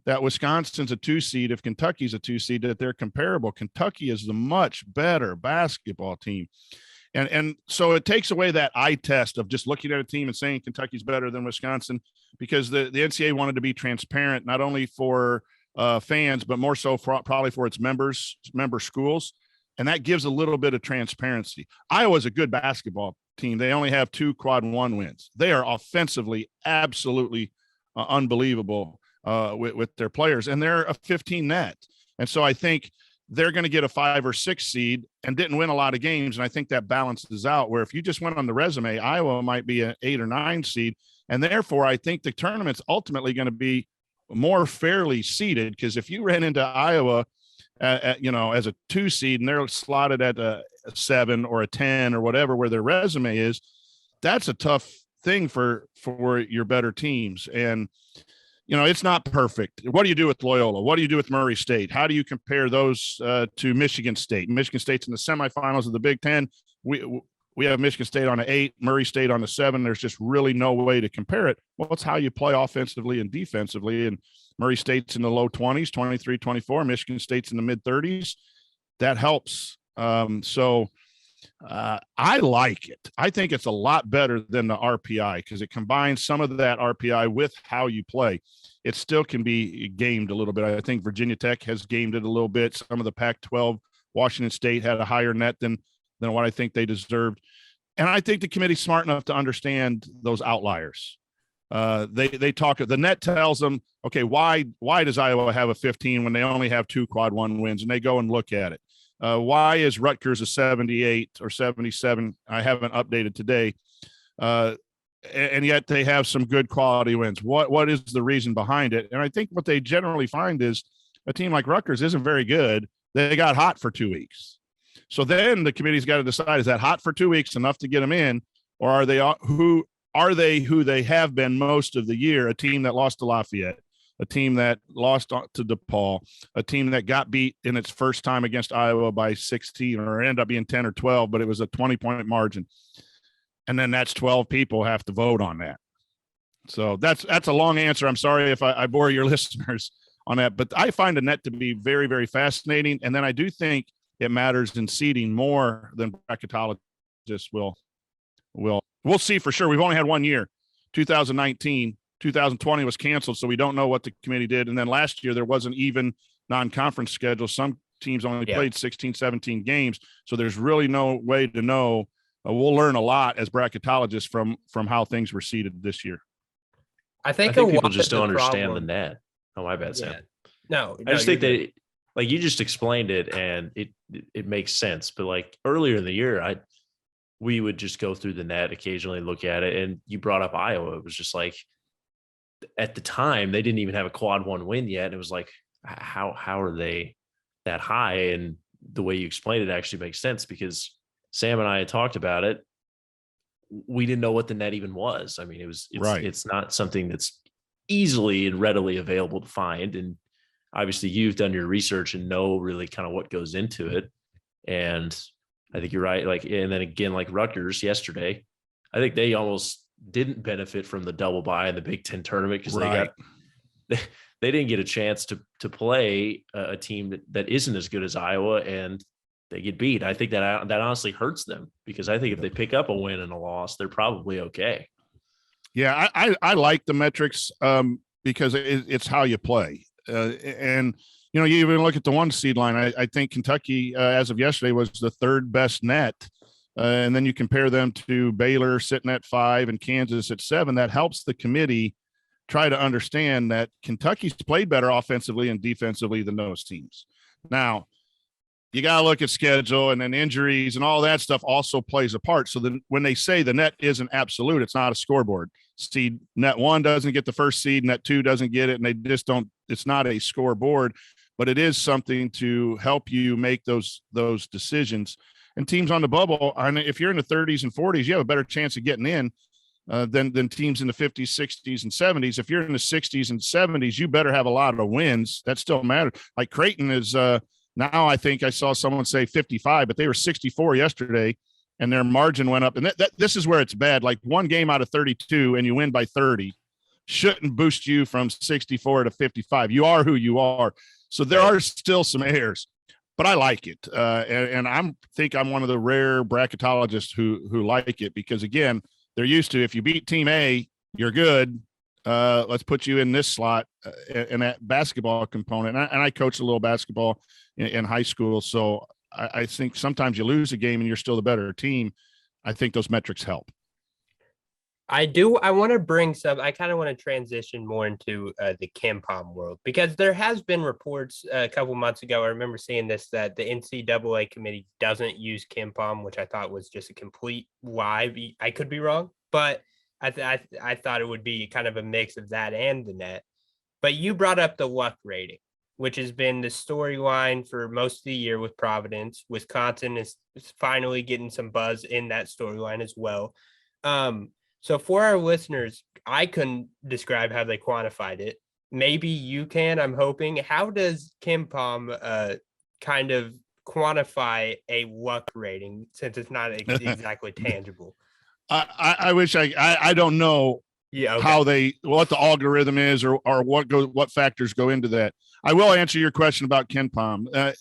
that Wisconsin's a 2 seed if Kentucky's a 2 seed, that they're comparable. Kentucky is the much better basketball team. And so it takes away that eye test of just looking at a team and saying Kentucky's better than Wisconsin, because the NCAA wanted to be transparent, not only for fans, but more so probably for its member schools. And that gives a little bit of transparency. Iowa's a good basketball team. They only have 2 quad 1 wins. They are offensively absolutely unbelievable with their players, and they're a 15 net. And so I think they're going to get a 5 or 6 seed and didn't win a lot of games. And I think that balances out, where if you just went on the resume, Iowa might be an 8 or 9 seed. And therefore, I think the tournament's ultimately going to be more fairly seeded, because if you ran into Iowa as a 2 seed and they're slotted at a 7 or a 10 or whatever, where their resume is, that's a tough thing for your better teams. And it's not perfect. What do you do with Loyola? What do you do with Murray State? How do you compare those to Michigan State? Michigan State's in the semifinals of the Big Ten. We have Michigan State on an 8, Murray State on a 7. There's just really no way to compare it. Well, it's how you play offensively and defensively. And Murray State's in the low 20s, 23, 24. Michigan State's in the mid 30s. That helps. So I like it. I think it's a lot better than the RPI, because it combines some of that RPI with how you play. It still can be gamed a little bit. I think Virginia Tech has gamed it a little bit. Some of the Pac-12, Washington State had a higher net than what I think they deserved. And I think the committee's smart enough to understand those outliers. They talk, the net tells them, okay, why does Iowa have a 15 when they only have 2 quad 1 wins? And they go and look at it. Why is Rutgers a 78 or 77? I haven't updated today. And yet they have some good quality wins. What is the reason behind it? And I think what they generally find is a team like Rutgers isn't very good. They got hot for 2 weeks. So then the committee's got to decide, is that hot for 2 weeks enough to get them in? Or are they who they have been most of the year, a team that lost to Lafayette, a team that lost to DePaul, a team that got beat in its first time against Iowa by 16, or ended up being 10 or 12, but it was a 20-point margin. And then that's 12 people have to vote on that. So that's a long answer. I'm sorry if I bore your listeners on that, but I find the net to be very, very fascinating. And then I do think it matters in seeding more than bracketologists will. We'll see for sure. We've only had 1 year, 2019. 2020 was canceled, so we don't know what the committee did. And then last year there wasn't even non-conference schedule. Some teams only played 16, 17 games. So there's really no way to know. We'll learn a lot as bracketologists from how things were seeded this year. I think people just don't understand the net. Oh, my bad, Sam. No, I just think that, like, you just explained it and it makes sense. But like earlier in the year, we would just go through the net occasionally, look at it. And you brought up Iowa. It was just like, at the time, they didn't even have a quad 1 win yet. And it was like, how are they that high? And the way you explained it actually makes sense, because Sam and I had talked about it. We didn't know what the net even was. I mean, it's not something that's easily and readily available to find. And obviously you've done your research and know really kind of what goes into it. And I think you're right. Like, and then again, like Rutgers yesterday, I think they almost didn't benefit from the double bye in the Big Ten tournament, because they didn't get a chance to play a team that isn't as good as Iowa, and they get beat. I think that honestly hurts them, because I think if they pick up a win and a loss, they're probably okay. Yeah, I like the metrics because it's how you play. And, you even look at the 1 seed line. I think Kentucky, as of yesterday, was the 3rd best net. And then you compare them to Baylor sitting at 5 and Kansas at 7. That helps the committee try to understand that Kentucky's played better offensively and defensively than those teams. Now, you got to look at schedule, and then injuries and all that stuff also plays a part. So then when they say the net isn't absolute, it's not a scoreboard. Seed net 1 doesn't get the 1st seed, net 2 doesn't get it, and they just don't. It's not a scoreboard, but it is something to help you make those decisions. And teams on the bubble, if you're in the 30s and 40s, you have a better chance of getting in than teams in the 50s, 60s, and 70s. If you're in the 60s and 70s, you better have a lot of wins. That still matters. Like Creighton is now, I think I saw someone say 55, but they were 64 yesterday, and their margin went up. And this is where it's bad. Like 1 game out of 32 and you win by 30 shouldn't boost you from 64 to 55. You are who you are. So there are still some errors, but I like it. And I'm one of the rare bracketologists who like it, because, again, they're used to, if you beat team A, you're good. Let's put you in this slot, in that basketball component. And I coached a little basketball in high school. So I think sometimes you lose a game and you're still the better team. I think those metrics help. I do. I want to bring I kind of want to transition more into the KenPom world, because there has been reports a couple months ago. I remember seeing this, that the NCAA committee doesn't use KenPom, which I thought was just a complete lie. I could be wrong, but I thought it would be kind of a mix of that and the net. But you brought up the luck rating, which has been the storyline for most of the year with Providence. Wisconsin is finally getting some buzz in that storyline as well. So for our listeners, I couldn't describe how they quantified it. Maybe you can, I'm hoping. How does KenPom kind of quantify a luck rating, since it's not exactly tangible? I wish I don't know how what the algorithm is, or what factors go into that. I will answer your question about KenPom.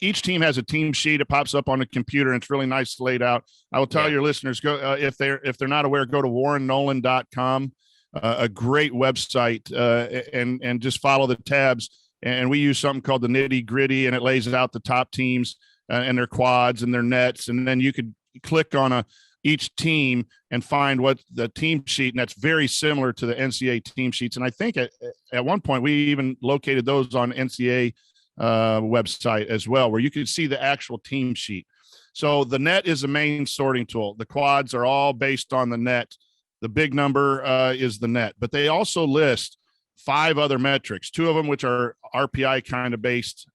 Each team has a team sheet. It pops up on the computer, and it's really nice laid out. I will tell your listeners, go if they're not aware, go to warrennolan.com, a great website, and just follow the tabs. And we use something called the nitty gritty, and it lays out the top teams and their quads and their nets, and then you could click on each team and find what the team sheet, and that's very similar to the NCAA team sheets. And I think at one point we even located those on NCAA website as well, where you could see the actual team sheet. So the net is the main sorting tool. The quads are all based on the net. The big number is the net, but they also list 5 other metrics, 2 of them which are RPI kind of based,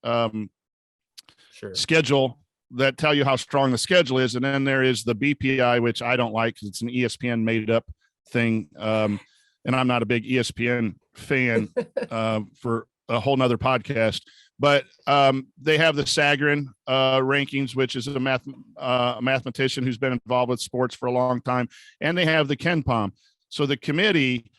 schedule, that tell you how strong the schedule is. And then there is the BPI, which I don't like because it's an ESPN made up thing. And I'm not a big ESPN fan for a whole nother podcast, but they have the Sagarin rankings, which is a mathematician who's been involved with sports for a long time. And they have the KenPom. So the committee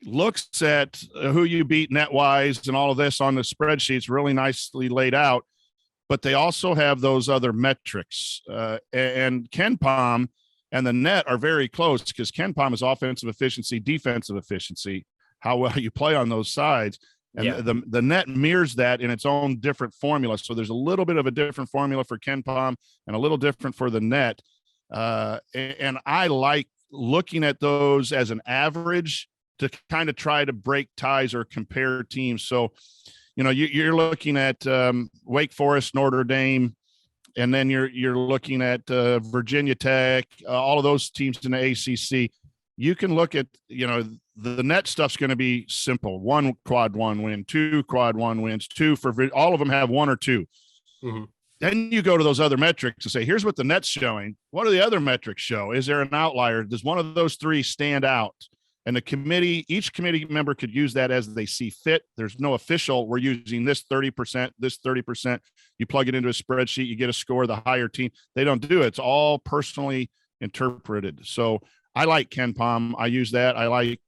looks at who you beat net wise and all of this on the spreadsheets, really nicely laid out. But they also have those other metrics, and KenPom and the net are very close, because KenPom is offensive efficiency, defensive efficiency, how well you play on those sides. And the net mirrors that in its own different formula. So there's a little bit of a different formula for KenPom and a little different for the net. And I like looking at those as an average to kind of try to break ties or compare teams. So, you're looking at Wake Forest, Notre Dame, and then you're looking at Virginia Tech, all of those teams in the ACC. You can look at, the net stuff's going to be simple. 1 quad 1 win, 2 quad 1 wins, 2 for all of them have 1 or 2. Mm-hmm. Then you go to those other metrics and say, here's what the net's showing. What do the other metrics show? Is there an outlier? Does one of those 3 stand out? And each committee member could use that as they see fit. There's no official, we're using this 30%, this 30%. You plug it into a spreadsheet, you get a score, the higher team. They don't do it. It's all personally interpreted. So I like KenPom. I use that. I like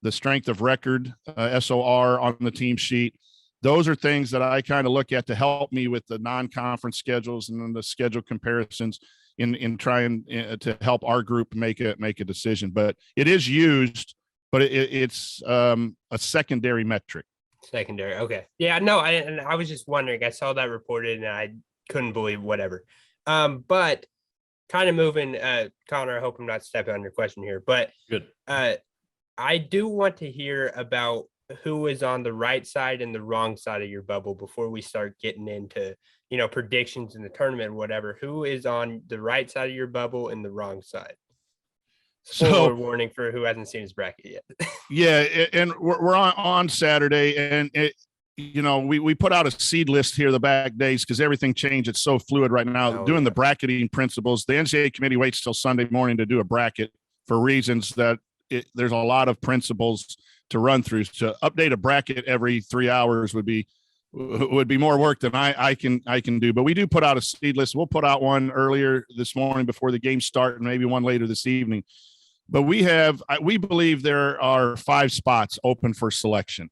the strength of record, SOR on the team sheet. Those are things that I kind of look at to help me with the non-conference schedules and then the schedule comparisons in trying to help our group make a decision. But it is used, but it's a secondary metric. Secondary. Okay. Yeah, no, I was just wondering. I saw that reported and I couldn't believe whatever. But kind of moving, Connor, I hope I'm not stepping on your question here, but good. I do want to hear about who is on the right side and the wrong side of your bubble before we start getting into, predictions in the tournament or whatever. Who is on the right side of your bubble and the wrong side? Spoiler warning for who hasn't seen his bracket yet. Yeah, and we're on Saturday, and we put out a seed list here the back days because everything changed. It's so fluid right now. Doing the bracketing principles, the NCAA committee waits till Sunday morning to do a bracket for reasons that there's a lot of principles to run through. To update a bracket every 3 hours would be more work than I can do. But we do put out a seed list. We'll put out one earlier this morning before the games start, and maybe one later this evening. But we believe there are 5 spots open for selection,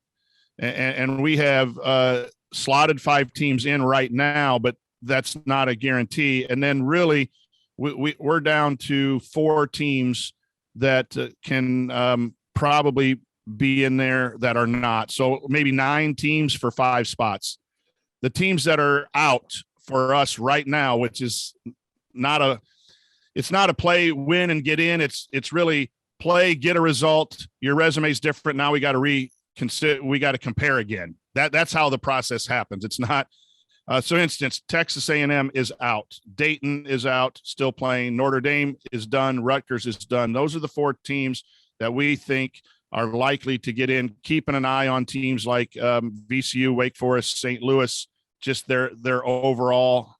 and we have slotted 5 teams in right now, but that's not a guarantee. And then really we're down to 4 teams that can probably be in there that are not. So maybe 9 teams for 5 spots. The teams that are out for us right now, which is it's not a play, win and get in. It's really play, get a result. Your resume is different. Now we got to compare again. That's how the process happens. It's not, so instance, Texas A&M is out. Dayton is out, still playing. Notre Dame is done. Rutgers is done. Those are the 4 teams that we think are likely to get in, keeping an eye on teams like VCU, Wake Forest, St. Louis, just their overall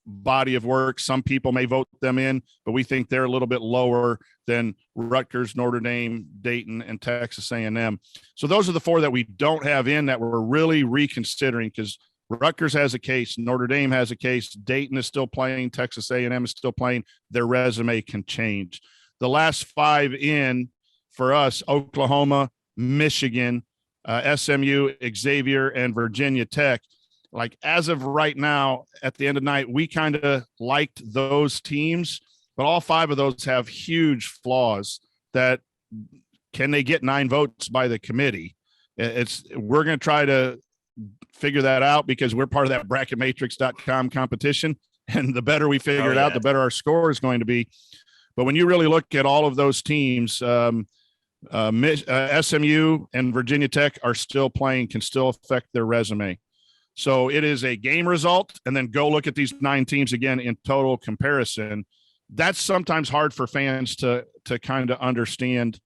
body of work. Some people may vote them in, but we think they're a little bit lower than Rutgers, Notre Dame, Dayton, and Texas A&M. So those are the 4 that we don't have in that we're really reconsidering, because Rutgers has a case, Notre Dame has a case, Dayton is still playing, Texas A&M is still playing. Their resume can change. The last 5 in for us: Oklahoma, Michigan, SMU, Xavier, and Virginia Tech. Like, as of right now, at the end of the night, we kind of liked those teams, but all 5 of those have huge flaws. That can they get 9 votes by the committee? We're going to try to figure that out, because we're part of that bracketmatrix.com competition. And the better we figure it out, the better our score is going to be. But when you really look at all of those teams, SMU and Virginia Tech are still playing, can still affect their resume. So it is a game result, and then go look at these 9 teams again in total comparison. That's sometimes hard for fans to kind of understand.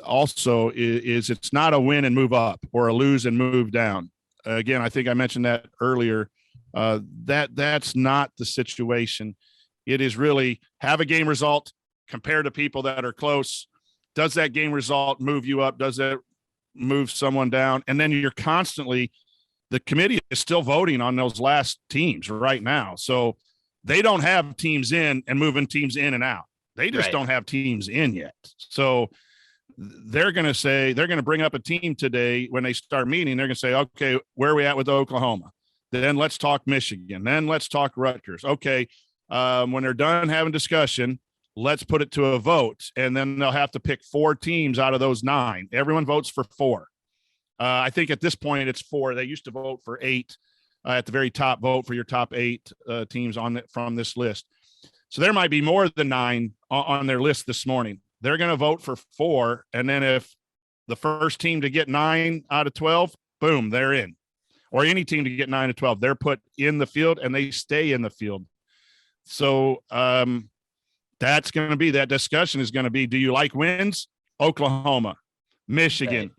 Also, is it's not a win and move up or a lose and move down. Again, I think I mentioned that earlier. That's not the situation. It is really have a game result, compare to people that are close. Does that game result move you up? Does that move someone down? And then you're constantly, the committee is still voting on those last teams right now. So they don't have teams in and moving teams in and out. They just don't have teams in yet. So they're going to bring up a team today when they start meeting. They're going to say, okay, where are we at with Oklahoma? Then let's talk Michigan. Then let's talk Rutgers. Okay. When they're done having discussion, let's put it to a vote. And then they'll have to pick 4 teams out of those 9. Everyone votes for 4. I think at this point it's 4. They used to vote for 8 at the very top. Vote for your top 8 teams from this list. So there might be more than 9 on their list this morning. They're going to vote for 4, and then if the first team to get 9 out of 12, boom, they're in. Or any team to get 9 out of 12, they're put in the field and they stay in the field. So that's going to be, that discussion is going to be, do you like wins? Oklahoma, Michigan,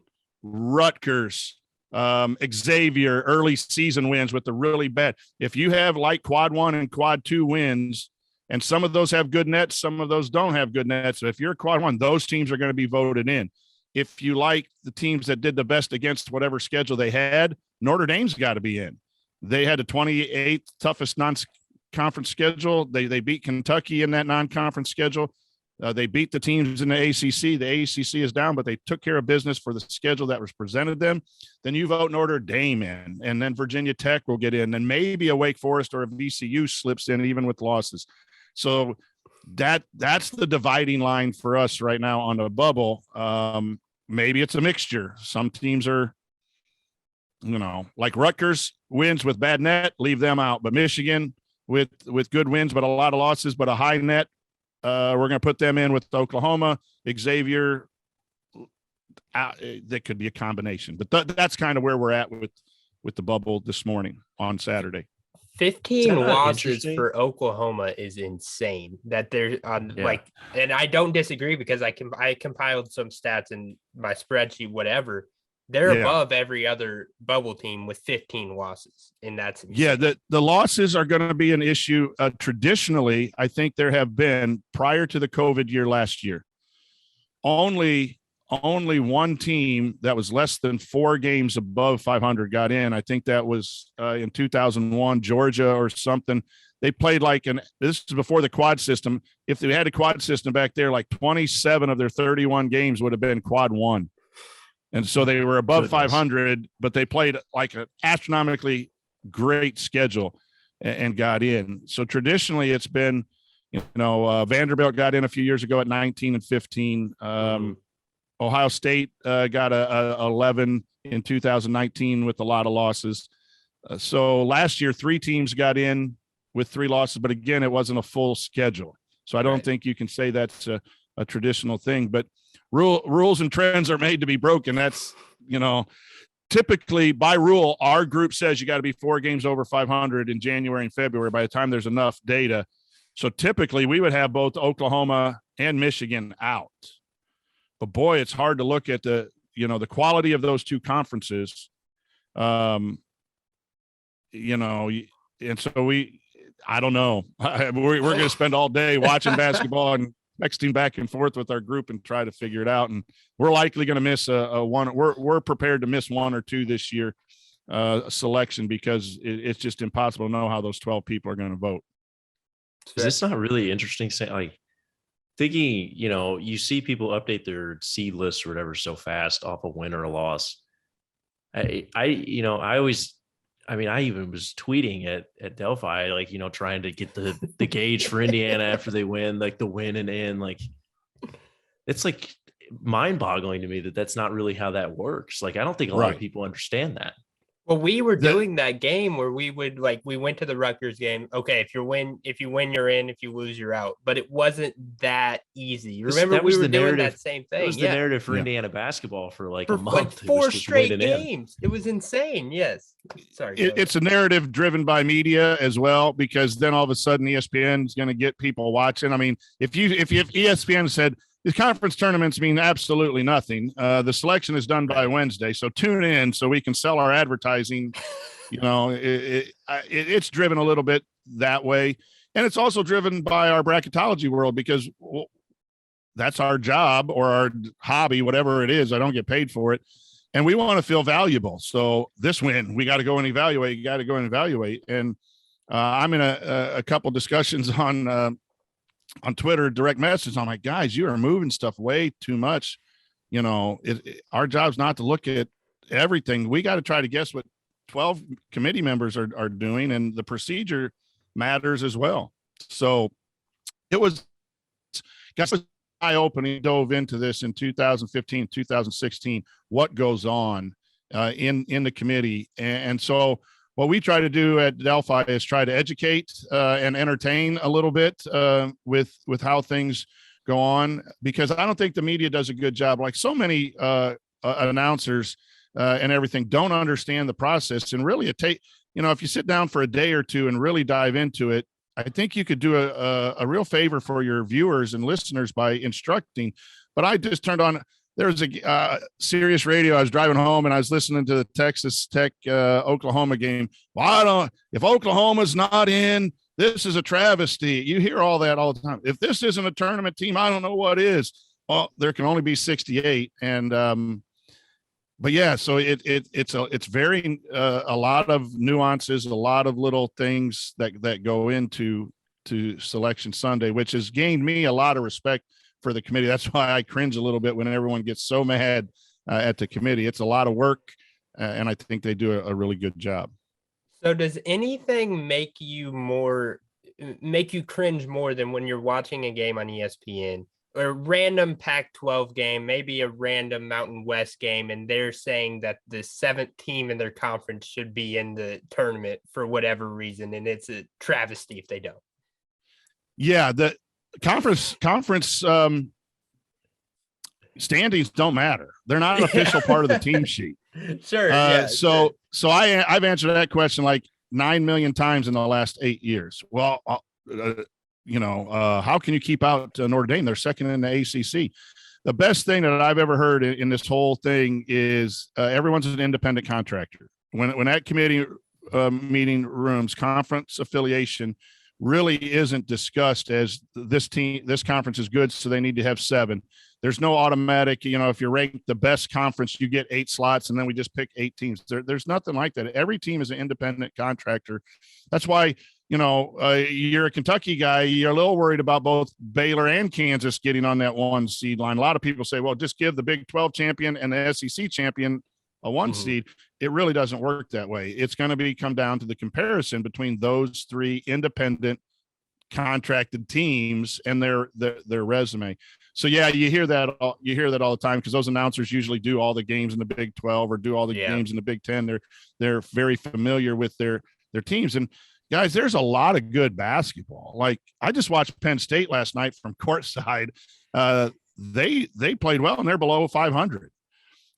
Rutgers, Xavier, early season wins with the really bad. If you have like quad 1 and quad 2 wins, and some of those have good nets, some of those don't have good nets. So if you're quad 1, those teams are going to be voted in. If you like the teams that did the best against whatever schedule they had, Notre Dame's got to be in. They had the 28th toughest non-conference schedule. They beat Kentucky in that non-conference schedule. They beat the teams in the ACC. The ACC is down, but they took care of business for the schedule that was presented them. Then you vote Notre Dame in, and then Virginia Tech will get in. Then maybe a Wake Forest or a VCU slips in, even with losses. So that's the dividing line for us right now on the bubble. Maybe it's a mixture. Some teams are, like Rutgers wins with bad net, leave them out. But Michigan with good wins, but a lot of losses, but a high net, we're going to put them in with Oklahoma. Xavier, that could be a combination. But that's kind of where we're at with the bubble this morning on Saturday. 15 losses for Oklahoma is insane. That they're on and I don't disagree, because I compiled some stats in my spreadsheet, whatever. They're above every other bubble team with 15 losses, and that's insane. The losses are going to be an issue. Traditionally, I think there have been, prior to the COVID year last year, only one team that was less than 4 games above 500 got in. I think that was in 2001, Georgia or something. They played this is before the quad system. If they had a quad system back there, 27 of their 31 games would have been quad 1. And so they were above 500, but they played an astronomically great schedule and got in. So traditionally it's been, Vanderbilt got in a few years ago at 19 and 15. Ohio State got a 11 in 2019 with a lot of losses. So last year, 3 teams got in with 3 losses, but again, it wasn't a full schedule. So I don't think you can say that's a traditional thing, but rules and trends are made to be broken. That's, typically by rule, our group says you got to be 4 games over 500 in January and February by the time there's enough data. So typically we would have both Oklahoma and Michigan out. But boy, it's hard to look at the quality of those 2 conferences. And so I don't know. We're going to spend all day watching basketball and texting back and forth with our group and try to figure it out. And we're likely going to miss a one. We're prepared to miss 1 or 2 this year selection, because it's just impossible to know how those 12 people are going to vote. Is this not really interesting? Thinking, you see people update their seed lists or whatever so fast off a win or a loss. I even was tweeting at Delphi, trying to get the gauge for Indiana after they win, the win and in. It's mind boggling to me that that's not really how that works. I don't think a lot of people understand that. Well, we were doing that game where we would we went to the Rutgers game. Okay, if you win, you're in. If you lose, you're out. But it wasn't that easy. Remember, we were doing that same thing. It was the narrative for Indiana basketball for a month. 4 straight games. It was insane. Yes. Sorry. It's a narrative driven by media as well, because then all of a sudden ESPN is going to get people watching. I mean, if ESPN said, the conference tournaments mean absolutely nothing. The selection is done by Wednesday, so tune in so we can sell our advertising. It's driven a little bit that way, and it's also driven by our bracketology world, because that's our job or our hobby, whatever it is. I don't get paid for it, and we want to feel valuable. So this win, we got to go and evaluate. You got to go and evaluate. And I'm in a couple discussions on Twitter, direct message. I'm like, guys, you are moving stuff way too much. Our job's not to look at everything. We got to try to guess what 12 committee members are doing, and the procedure matters as well. So it was eye-opening. Dove into this in 2015, 2016, what goes on in the committee. And so what we try to do at Delphi is try to educate and entertain a little bit with how things go on, because I don't think the media does a good job. So many announcers and everything don't understand the process. And really if you sit down for a day or 2 and really dive into it, I think you could do a real favor for your viewers and listeners by instructing. But I just turned on, there was a Sirius radio. I was driving home and I was listening to the Texas Tech Oklahoma game. Well, if Oklahoma's not in, this is a travesty. You hear all that all the time. If this isn't a tournament team, I don't know what is. Well, there can only be 68. And, but yeah, so it's very, a lot of nuances, a lot of little things that go into Selection Sunday, which has gained me a lot of respect for the committee. That's why I cringe a little bit when everyone gets so mad at the committee. It's a lot of work, and I think they do a really good job. So does anything make you cringe more than when you're watching a game on ESPN, or a random Pac-12 game, maybe a random Mountain West game, and they're saying that the 7th team in their conference should be in the tournament for whatever reason, and it's a travesty if they don't? Yeah, the conference standings don't matter. They're not an official part of the team sheet. Sure. So I've answered that question like 9 million times in the last 8 years. Well, how can you keep out Notre Dame? They're second in the ACC. The best thing that I've ever heard in this whole thing is everyone's an independent contractor. When that committee meeting rooms, conference affiliation really isn't discussed as this conference is good, so they need to have 7. There's no automatic, if you're ranked the best conference, you get 8 slots, and then we just pick 8 teams. There's nothing like that. Every team is an independent contractor. That's why, you're a Kentucky guy, you're a little worried about both Baylor and Kansas getting on that 1 seed line. A lot of people say, well, just give the Big 12 champion and the SEC champion a 1 seed. It really doesn't work that way. It's going to come down to the comparison between those 3 independent contracted teams and their resume. So yeah, you hear that all the time, because those announcers usually do all the games in the Big 12 or do all the games in the Big 10. They're very familiar with their teams. And guys, there's a lot of good basketball. Like, I just watched Penn State last night from courtside. They played well, and they're below 500.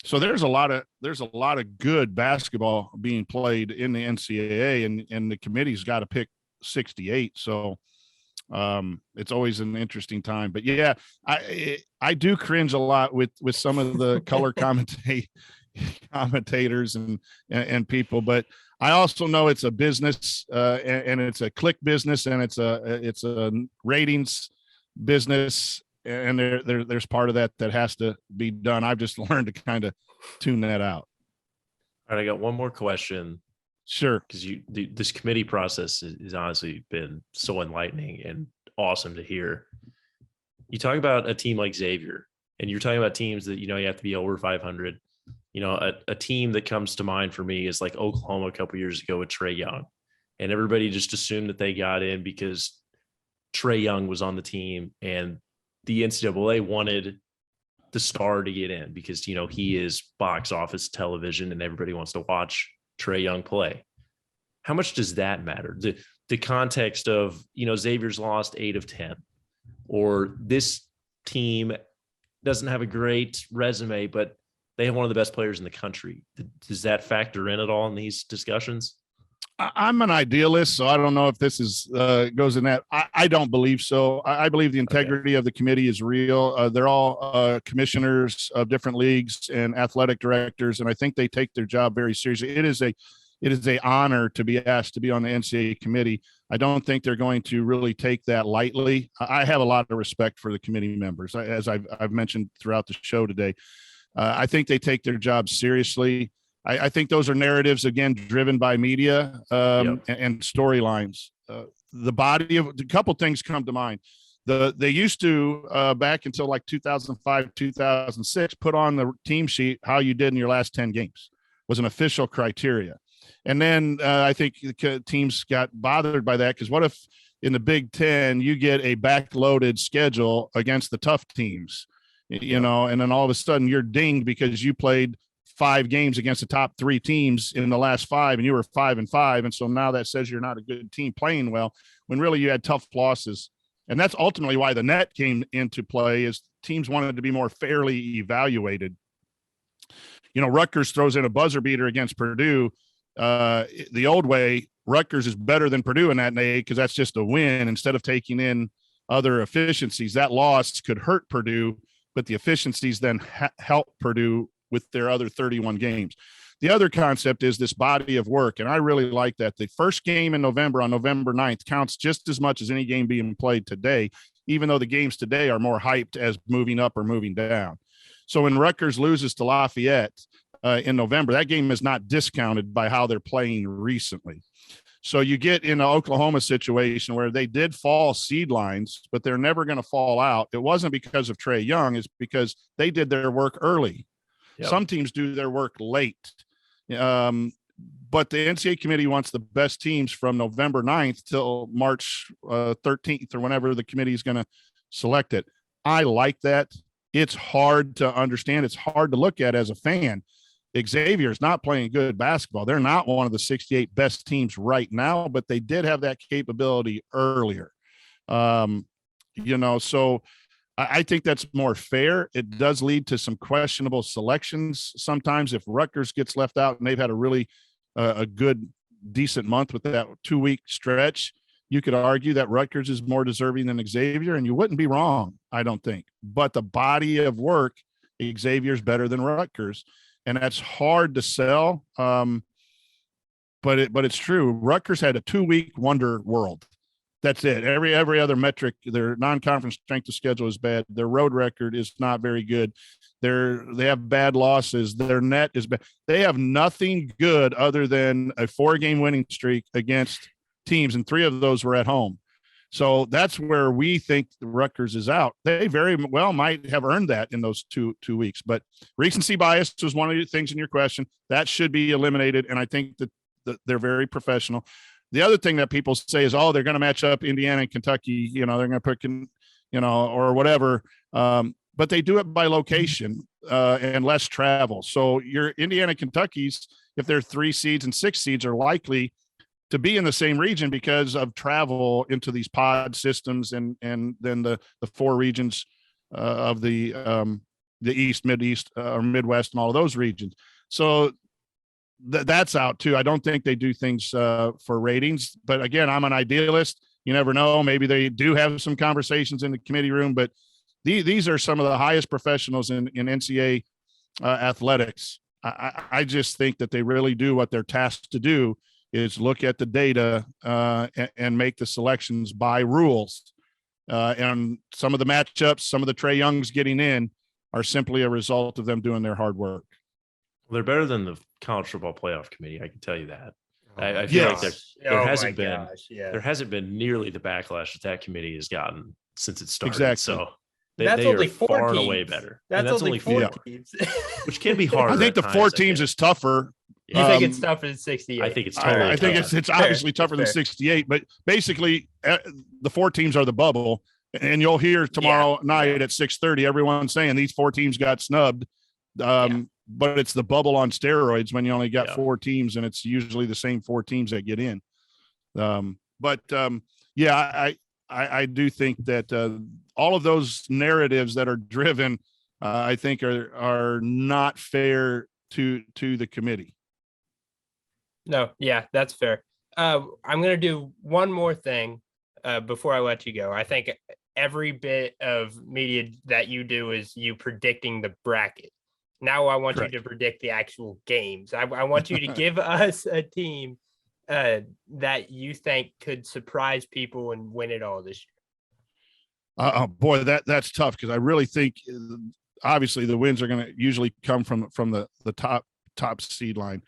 So there's a lot of good basketball being played in the NCAA, and the committee's got to pick 68. So it's always an interesting time. But yeah, I do cringe a lot with some of the color commentators and people, but I also know it's a business, and it's a click business, and it's a ratings business. And there's part of that has to be done. I've just learned to kind of tune that out. All right, I got one more question. Sure. Because this committee process has honestly been so enlightening and awesome to hear. You talk about a team like Xavier, and you're talking about teams that, you have to be over 500. A team that comes to mind for me is like Oklahoma a couple years ago with Trae Young. And everybody just assumed that they got in because Trae Young was on the team, and the NCAA wanted the star to get in because, he is box office television and everybody wants to watch Trae Young play. How much does that matter? The context of, Xavier's lost 8 of 10, or this team doesn't have a great resume, but they have one of the best players in the country. Does that factor in at all in these discussions? I'm an idealist, so I don't know if this goes in that. I don't believe so. I believe the integrity of the committee is real. They're all commissioners of different leagues and athletic directors, and I think they take their job very seriously. It is a honor to be asked to be on the NCAA committee. I don't think they're going to really take that lightly. I have a lot of respect for the committee members, as I've mentioned throughout the show today. I think they take their job seriously. I think those are narratives, again, driven by media and storylines. A couple things come to mind. They used to, back until like 2005, 2006, put on the team sheet how you did in your last 10 games was an official criteria. And then I think teams got bothered by that, because what if in the Big 10 you get a backloaded schedule against the tough teams, and then all of a sudden you're dinged because you played 5 games against the top 3 teams in the last 5, and you were 5-5. And so now that says you're not a good team playing well, when really you had tough losses. And that's ultimately why the net came into play, is teams wanted to be more fairly evaluated. Rutgers throws in a buzzer beater against Purdue. The old way, Rutgers is better than Purdue in that day, because that's just a win instead of taking in other efficiencies. That loss could hurt Purdue, but the efficiencies then help Purdue with their other 31 games. The other concept is this body of work, and I really like that. The first game in November, on November 9th, counts just as much as any game being played today, even though the games today are more hyped as moving up or moving down. So when Rutgers loses to Lafayette in November, that game is not discounted by how they're playing recently. So you get in an Oklahoma situation where they did fall seed lines, but they're never going to fall out. It wasn't because of Trae Young, it's because they did their work early. Yep. Some teams do their work late. But the NCAA committee wants the best teams from November 9th till March 13th or whenever the committee is going to select it. I like that. It's hard to understand. It's hard to look at as a fan. Xavier is not playing good basketball. They're not one of the 68 best teams right now, but they did have that capability earlier. So I think that's more fair. It does lead to some questionable selections sometimes if Rutgers gets left out and they've had a really a good, decent month with that 2-week stretch. You could argue that Rutgers is more deserving than Xavier, and you wouldn't be wrong, I don't think. But the body of work, Xavier's better than Rutgers, and that's hard to sell. But it's true. Rutgers had a 2-week wonder world. That's it. Every other metric, their non-conference strength of schedule is bad. Their road record is not very good. They have bad losses. Their net is bad. They have nothing good other than a 4-game winning streak against teams, and 3 of those were at home. So that's where we think the Rutgers is out. They very well might have earned that in those two weeks. But recency bias was one of the things in your question. That should be eliminated, and I think that they're very professional. The other thing that people say is, they're going to match up Indiana and Kentucky, they're going to put, or whatever. But they do it by location and less travel. So your Indiana, Kentucky's, if they're 3 seeds and 6 seeds, are likely to be in the same region because of travel into these pod systems and then the 4 regions of the East, Mid-East, or Midwest, and all of those regions. So that's out too. I don't think they do things for ratings, but again, I'm an idealist. You never know. Maybe they do have some conversations in the committee room, but these are some of the highest professionals in NCAA athletics. I just think that they really do what they're tasked to do, is look at the data and make the selections by rules. And some of the matchups, some of the Trae Youngs getting in are simply a result of them doing their hard work. Well, they're better than the College Football Playoff Committee. I can tell you that. I feel like there hasn't been nearly the backlash that committee has gotten since it started. Exactly. So they are far and away better. That's only 4 teams, which can be hard. I think the 4 teams is tougher. You think it's tougher than 68? I think it's totally. I think it's obviously tougher than 68, but basically the 4 teams are the bubble. And you'll hear tomorrow night at 6:30, everyone saying these 4 teams got snubbed. But it's the bubble on steroids when you only got 4 teams, and it's usually the same 4 teams that get in. I do think that all of those narratives that are driven, I think are not fair to the committee. No, yeah, that's fair. I'm going to do one more thing before I let you go. I think every bit of media that you do is you predicting the bracket. Now I want you to predict the actual games. I want you to give us a team that you think could surprise people and win it all this year. Boy, that's tough, because I really think obviously the wins are going to usually come from the top seed line.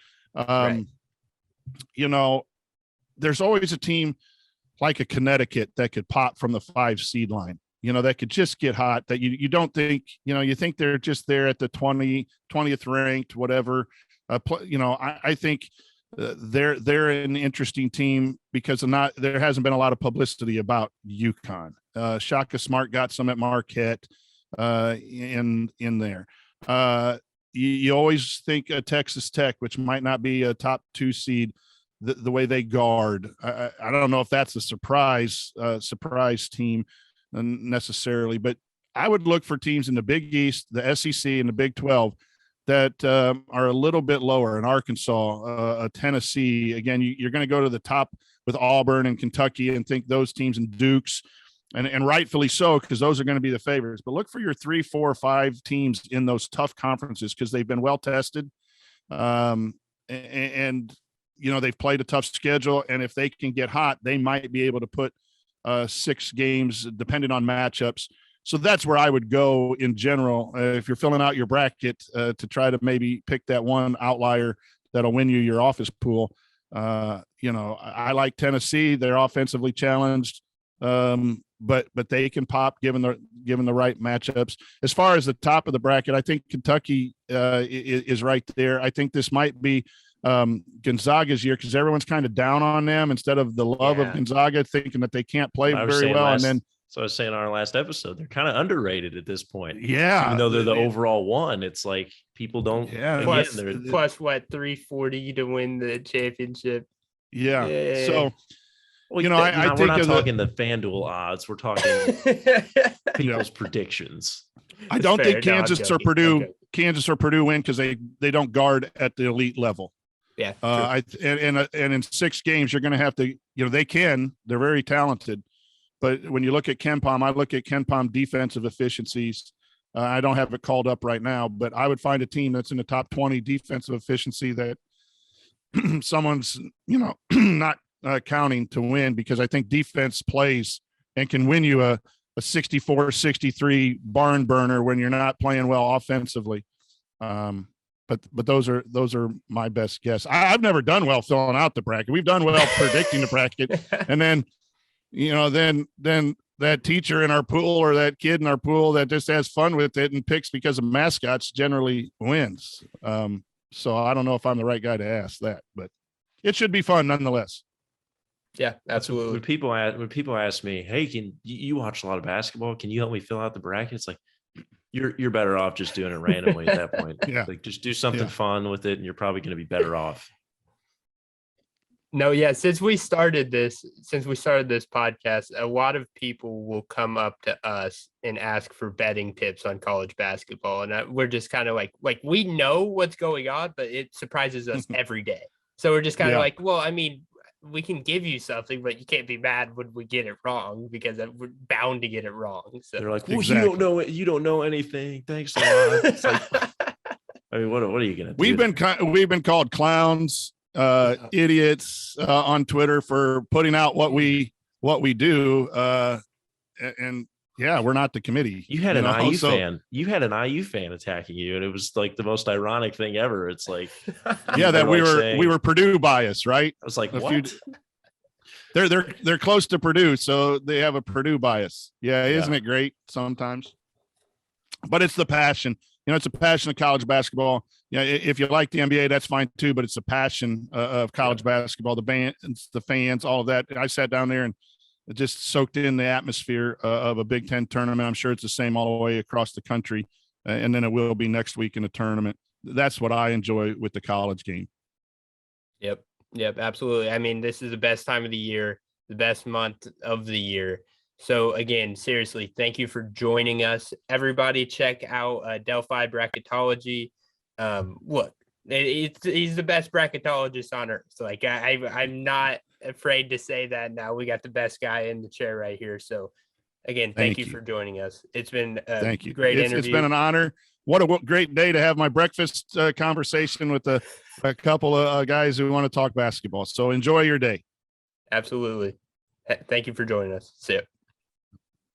There's always a team like a Connecticut that could pop from the 5 seed line. That could just get hot, that you don't think, you think they're just there at the 20th ranked, whatever. I think they're an interesting team because there hasn't been a lot of publicity about UConn. Shaka Smart got some at Marquette in there. You always think Texas Tech, which might not be a top 2 seed, the way they guard. I don't know if that's a surprise team necessarily, but I would look for teams in the Big East, the SEC, and the Big 12 that are a little bit lower. In Arkansas, Tennessee, again, you're going to go to the top with Auburn and Kentucky and think those teams, and Dukes, and rightfully so, because those are going to be the favorites. But look for your 3, 4, 5 teams in those tough conferences, because they've been well tested, and they've played a tough schedule. And if they can get hot, they might be able to put 6 games depending on matchups. So that's where I would go in general. If you're filling out your bracket to try to maybe pick that one outlier that'll win you your office pool, I like Tennessee. They're offensively challenged, but they can pop given the right matchups. As far as the top of the bracket, I think Kentucky is right there. I think this might be Gonzaga's year because everyone's kind of down on them instead of the love of Gonzaga, thinking that they can't play very well. And then, so I was saying on our last episode, they're kind of underrated at this point. Yeah. Even though they're the overall one, it's like people don't. Yeah. Plus what, 340 to win the championship. Yeah. So, I think we're not talking the FanDuel odds. We're talking people's predictions. I don't think Kansas or Purdue win because they don't guard at the elite level. Yeah. And in 6 games, you're going to have to, they're very talented. But when you look at KenPom, I look at KenPom defensive efficiencies. I don't have it called up right now, but I would find a team that's in the top 20 defensive efficiency that someone's, not counting to win, because I think defense plays and can win you a 64-63 barn burner when you're not playing well offensively. But those are my best guess. I've never done well filling out the bracket. We've done well predicting the bracket, and then then that teacher in our pool or that kid in our pool that just has fun with it and picks because of mascots generally wins. So I don't know if I'm the right guy to ask that, but it should be fun nonetheless. Yeah, absolutely. When people ask me, hey, can you watch a lot of basketball? Can you help me fill out the bracket? It's like, you're better off just doing it randomly at that point. Yeah. Like just do something fun with it and you're probably going to be better off. No, yeah. Since we started this podcast, a lot of people will come up to us and ask for betting tips on college basketball. And we're just kind of like we know what's going on, but it surprises us every day. So we're just kind of like, well, I mean, we can give you something, but you can't be mad when we get it wrong because we're bound to get it wrong. So they're like, well, exactly. You don't know anything. Thanks a lot. It's like, I mean, what are you going to do? We've been called clowns, idiots on Twitter for putting out what we do. And yeah, we're not the committee. You had an IU fan. You had an IU fan attacking you, and it was like the most ironic thing ever. It's like, that we were Purdue bias, right? I was like, what? They're close to Purdue, so they have a Purdue bias. Yeah, isn't it great sometimes? But it's the passion. It's a passion of college basketball. Yeah, if you like the NBA, that's fine too. But it's a passion of college basketball. The bands, the fans, all of that. I sat down there and just soaked in the atmosphere of a Big Ten tournament. I'm sure it's the same all the way across the country, and then it will be next week in a tournament. That's what I enjoy with the college game. Yep, absolutely. I mean, this is the best time of the year, the best month of the year. So again, seriously, thank you for joining us. Everybody check out Delphi Bracketology. Look, he's the best bracketologist on earth. So like I'm not afraid to say that now. We got the best guy in the chair right here. So again, thank you for joining us. It's been a great interview. It's been an honor. What a great day to have my breakfast conversation with a couple of guys who want to talk basketball. So enjoy your day. Absolutely. Thank you for joining us. See ya.